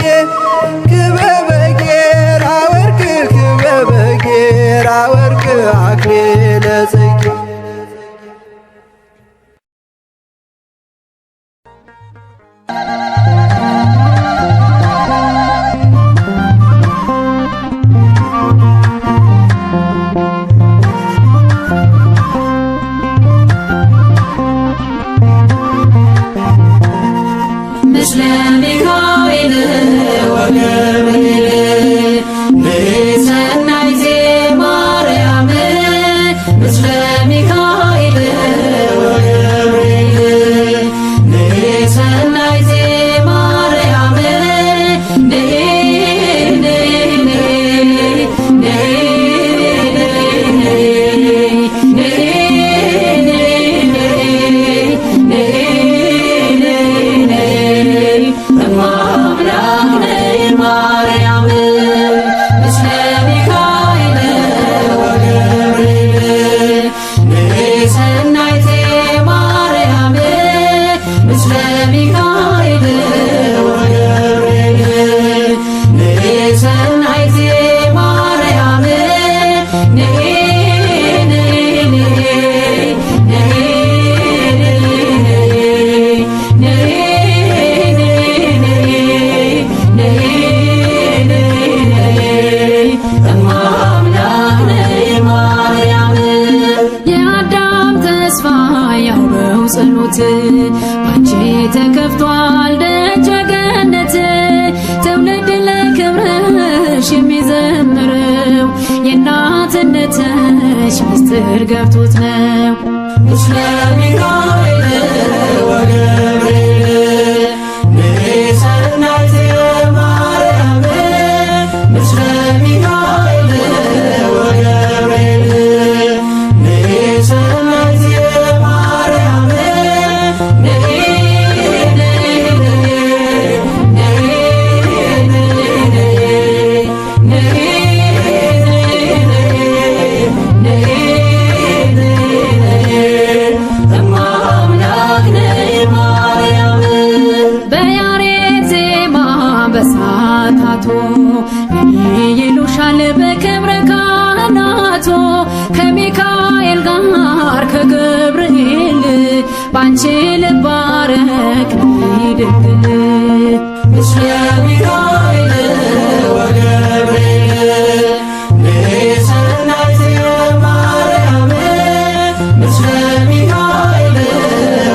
S8: ክበበ ጌራ ወርቅ ክበበ ጌራ ወርቅ አክሊለ ጽጌ
S4: ምስለ ሚካኤል ወገብርኤል ንሰናይ ዘማርያም ምስለ ሚካኤል ወገብርኤል ንሰናይ ዘማርያም ማርያም ተስፋ ያውረው ጸሎት ባንቺ ተከፍቷል ደጀ ገነት ትውልድ ለክብርሽ የሚዘምረው የእናትነትሽ ምስጢር ገብቶት ነው። ምስለ ሚካኤል ወገብርኤል ንሰናይት ማርያም ምስለ ሚካኤል ወገብርኤል ንሰናይት ማርያም በሳታቶ ይሉሻል በክብረ ካህናቶ ከሚካኤል ጋር ከገብርኤል ባንቺ ልባረክ ድንግል ምስለ ሚካኤል ወገብርኤል ንሰናይት ማርያም ምስለ ሚካኤል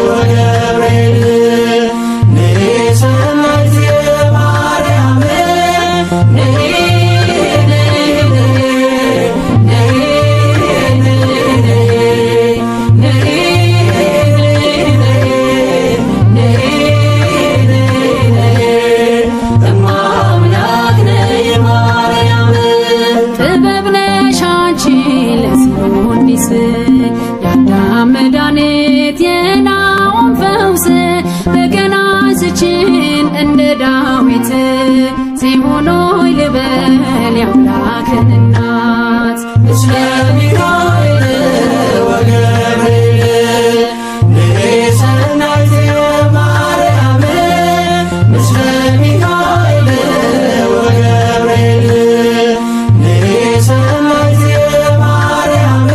S4: ወገብርኤል ንሰናይት የአዳም መድኃኒት የናሆም ፈውስ በገና አንስችን እንደ ዳዊት ጽዮን ሆይ ልበል የአምላክን እናት ምስለ ሚካኤል ወገብርኤል ንሰናይት ማርያም ምስለ ሚካኤል ወገብርኤል ንሰናይት ማርያም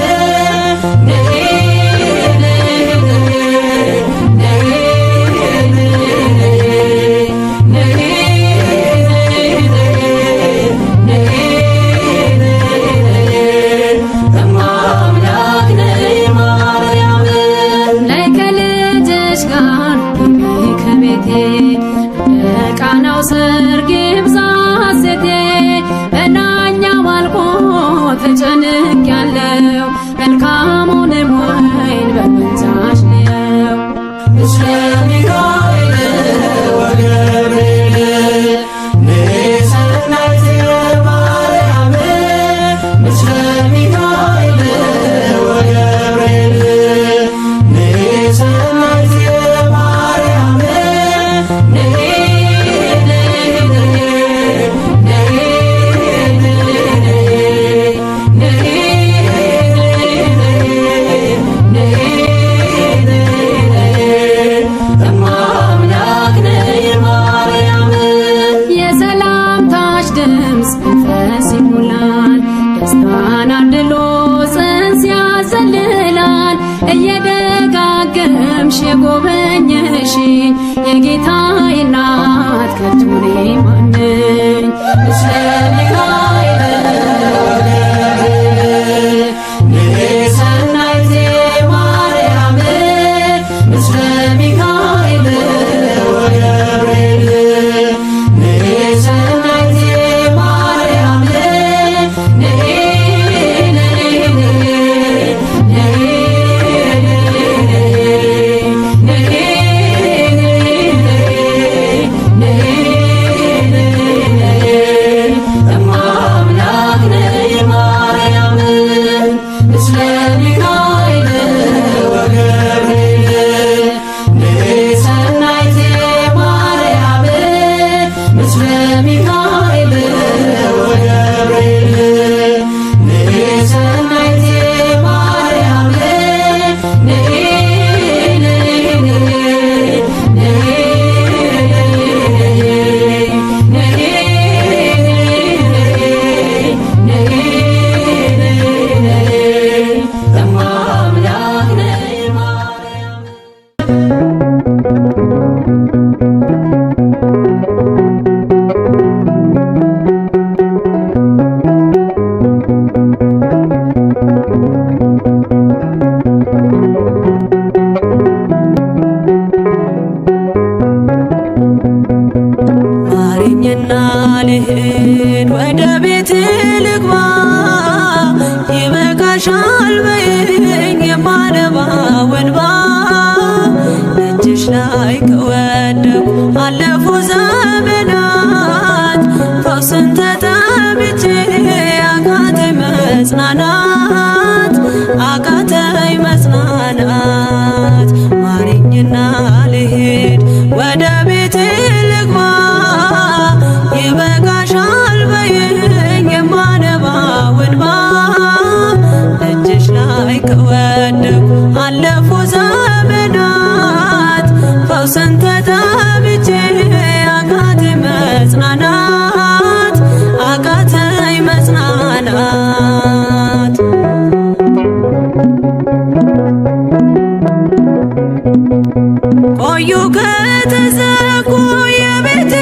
S4: ቃናው ሰርግ ይብዛ ሐሴቴ በናኛው አልቆ ተጨንቄያለሁ መልካሙንም ወይን በመንዛሽ ነው ምስለ ሚካኤል ወገብርኤል ንሰናይት ማርያም ምስለ ሚካኤል ወገብርኤል ንሰናይት ማርያም የሰላምታሽ ድምፅ መንፈስ ይሞላል ደስታን አድሎ ጽንስ ያዘልላል እየደጋገምሽ የጎበኘሽኝ የጌታዬ እናት ከቶ እኔ ማን ነኝ ምስለ ሚካኤል ወገብርኤል ንሰናይት ማርያም ምስለ ሚካኤል ወገብርኤል ንሰናይት ማርያም
S3: እንባ እጅሽ ላይ ከወደቁ አለፉ ዘመናት ፈውስን ተጠምቼ አቃተኝ መጽናናት አቃተኝ መጽናናት ማሪኝና ልሂድ ወደ ቤቴ ልግባ ይበቃሻል በይኝ የማነባው እንባ እጅሽ ላይ ከወደቁ አለፉ ዘመናት ፈውስን ተጠምቼ አቃተኝ መጽናናት አቃተኝ መጽናናት ቆዩ ከተዘጉ የቤቴ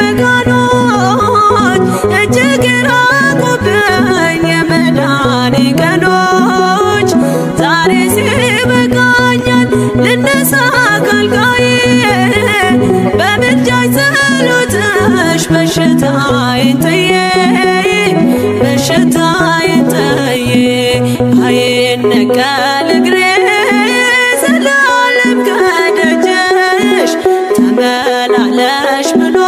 S3: መቃኖች እጅግ ራቁብኝ የመዳኔ ቀኖች ዛሬ ሲበቃኛል ልነሳ ካልጋዬ በምልጃሽ ጸሎትሽ በሽታዬን ጥዬ በሽታዬን ጥዬ አይነቀል እግሬ ዘላለም ከደጅሽ ተመላለሽ ብሎ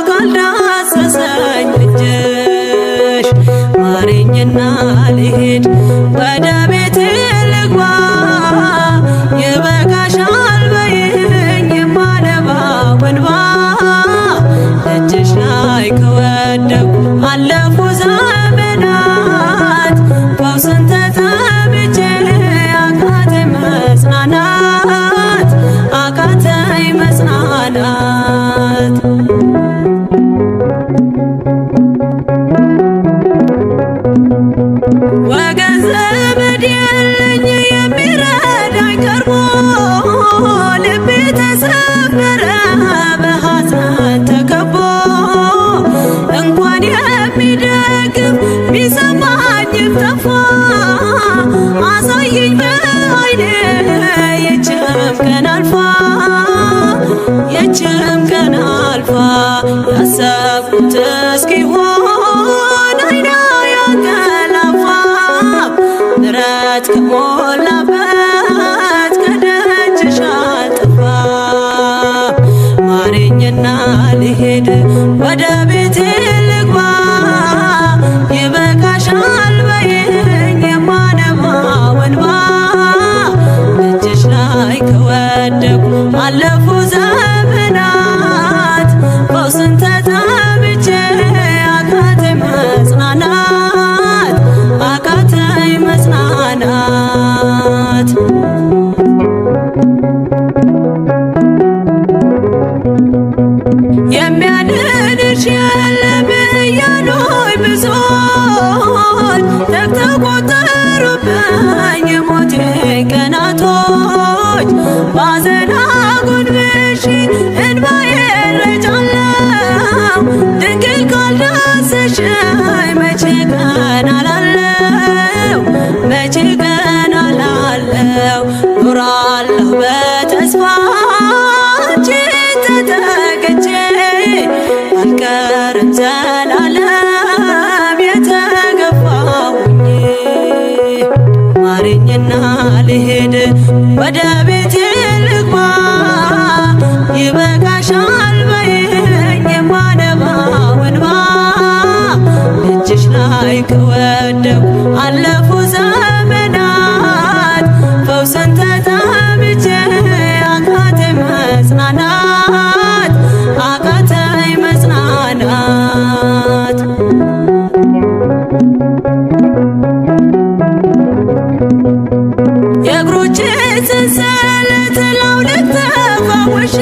S3: ካልዳሰሰኝ እጅሽ ማሪኝና ልሂድ ወደ ቤቴ ልግባ ይበቃሻል በይኝ የማነባው እንባ እጅሽ ላይ ከወደቁ አለፉ ዘመናት ፈውስን ተጠምቼ አቃተኝ መጽናናት አቃተኝ መጽናናት ወገን ዘመድ የለኝ የሚረዳኝ ቀርቦ ልቤ ተሰበረ በሐዘን ተከቦ እንኳን የሚደግፍ ቢሰማኝም ጠፋ አሳየኝ በዓይኔ ይህችም ቀን አልፋ ይህችም ቀን አልፋ ያሰብኩት እስኪሆን አይና ያንቀላፋ ምሕረት ከሞላበት ከደጅሽ አልጠፋም ማሪኝና ልሂድ ወደ ቤቴ ልግባ ይበቃሻል በይኝ የማነባው እንባ እጅሽ ላይ ከወደቁ አለፉ ዘመናት ፈውስን ተጠምቼ አቃተኝ መጽናናት አቃተኝ መጽናናት የሚያድንሽ የለም እያሉኝ ብዙዎች ተግተው ቆጠሩብኝ የሞቴ ቀናቶች ባዘን አጎንብሼ እንባዬን ረጫለሁ ድንግል ካልዳሰሽኝ መቼ ቀን አላለው መቼ ቀን አላለው ኖራለሁ በተስፋ አንቺን ተጠግቼ አልቀርም ዘላለም የተገፋሁኝ ማሪኝና ልሂድ ወደ ቤቴ ልግባ ይበቃሻል በይኝ የማነባው እንባ እጅሽ ላይ ከወደቁ አለፉ ዘመናት ፈውስን ተጠምቼ አቃተኝ መጽናናት አቃተኝ መጽናናት የእግሮቼ ሰንሰለት ላውልቅ ተፈውሼ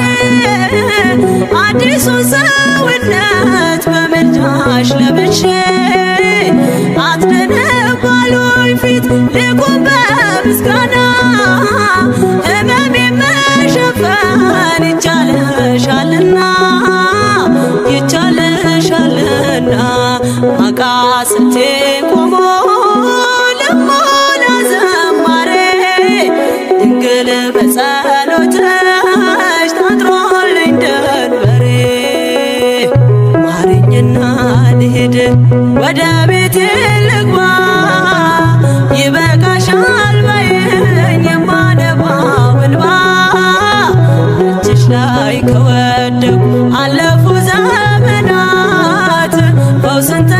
S3: አዲሱን ሰውነት በምልጃሽ ለብሼ አትደነባሉኝ ፊት ልቁም በምስጋና ሕመሜን መሸፈን ይቻልሻልና ይቻልሻልና አቃስቴ ቆሞ ልሞላ ዘማሬ ድንግል በጸሎትሽ ታጥሮልኝ ደንበሬ ማሪኝና ልሂድ ወደ ቤቴ ልግባ ይበቃሻል በይኝ ስንት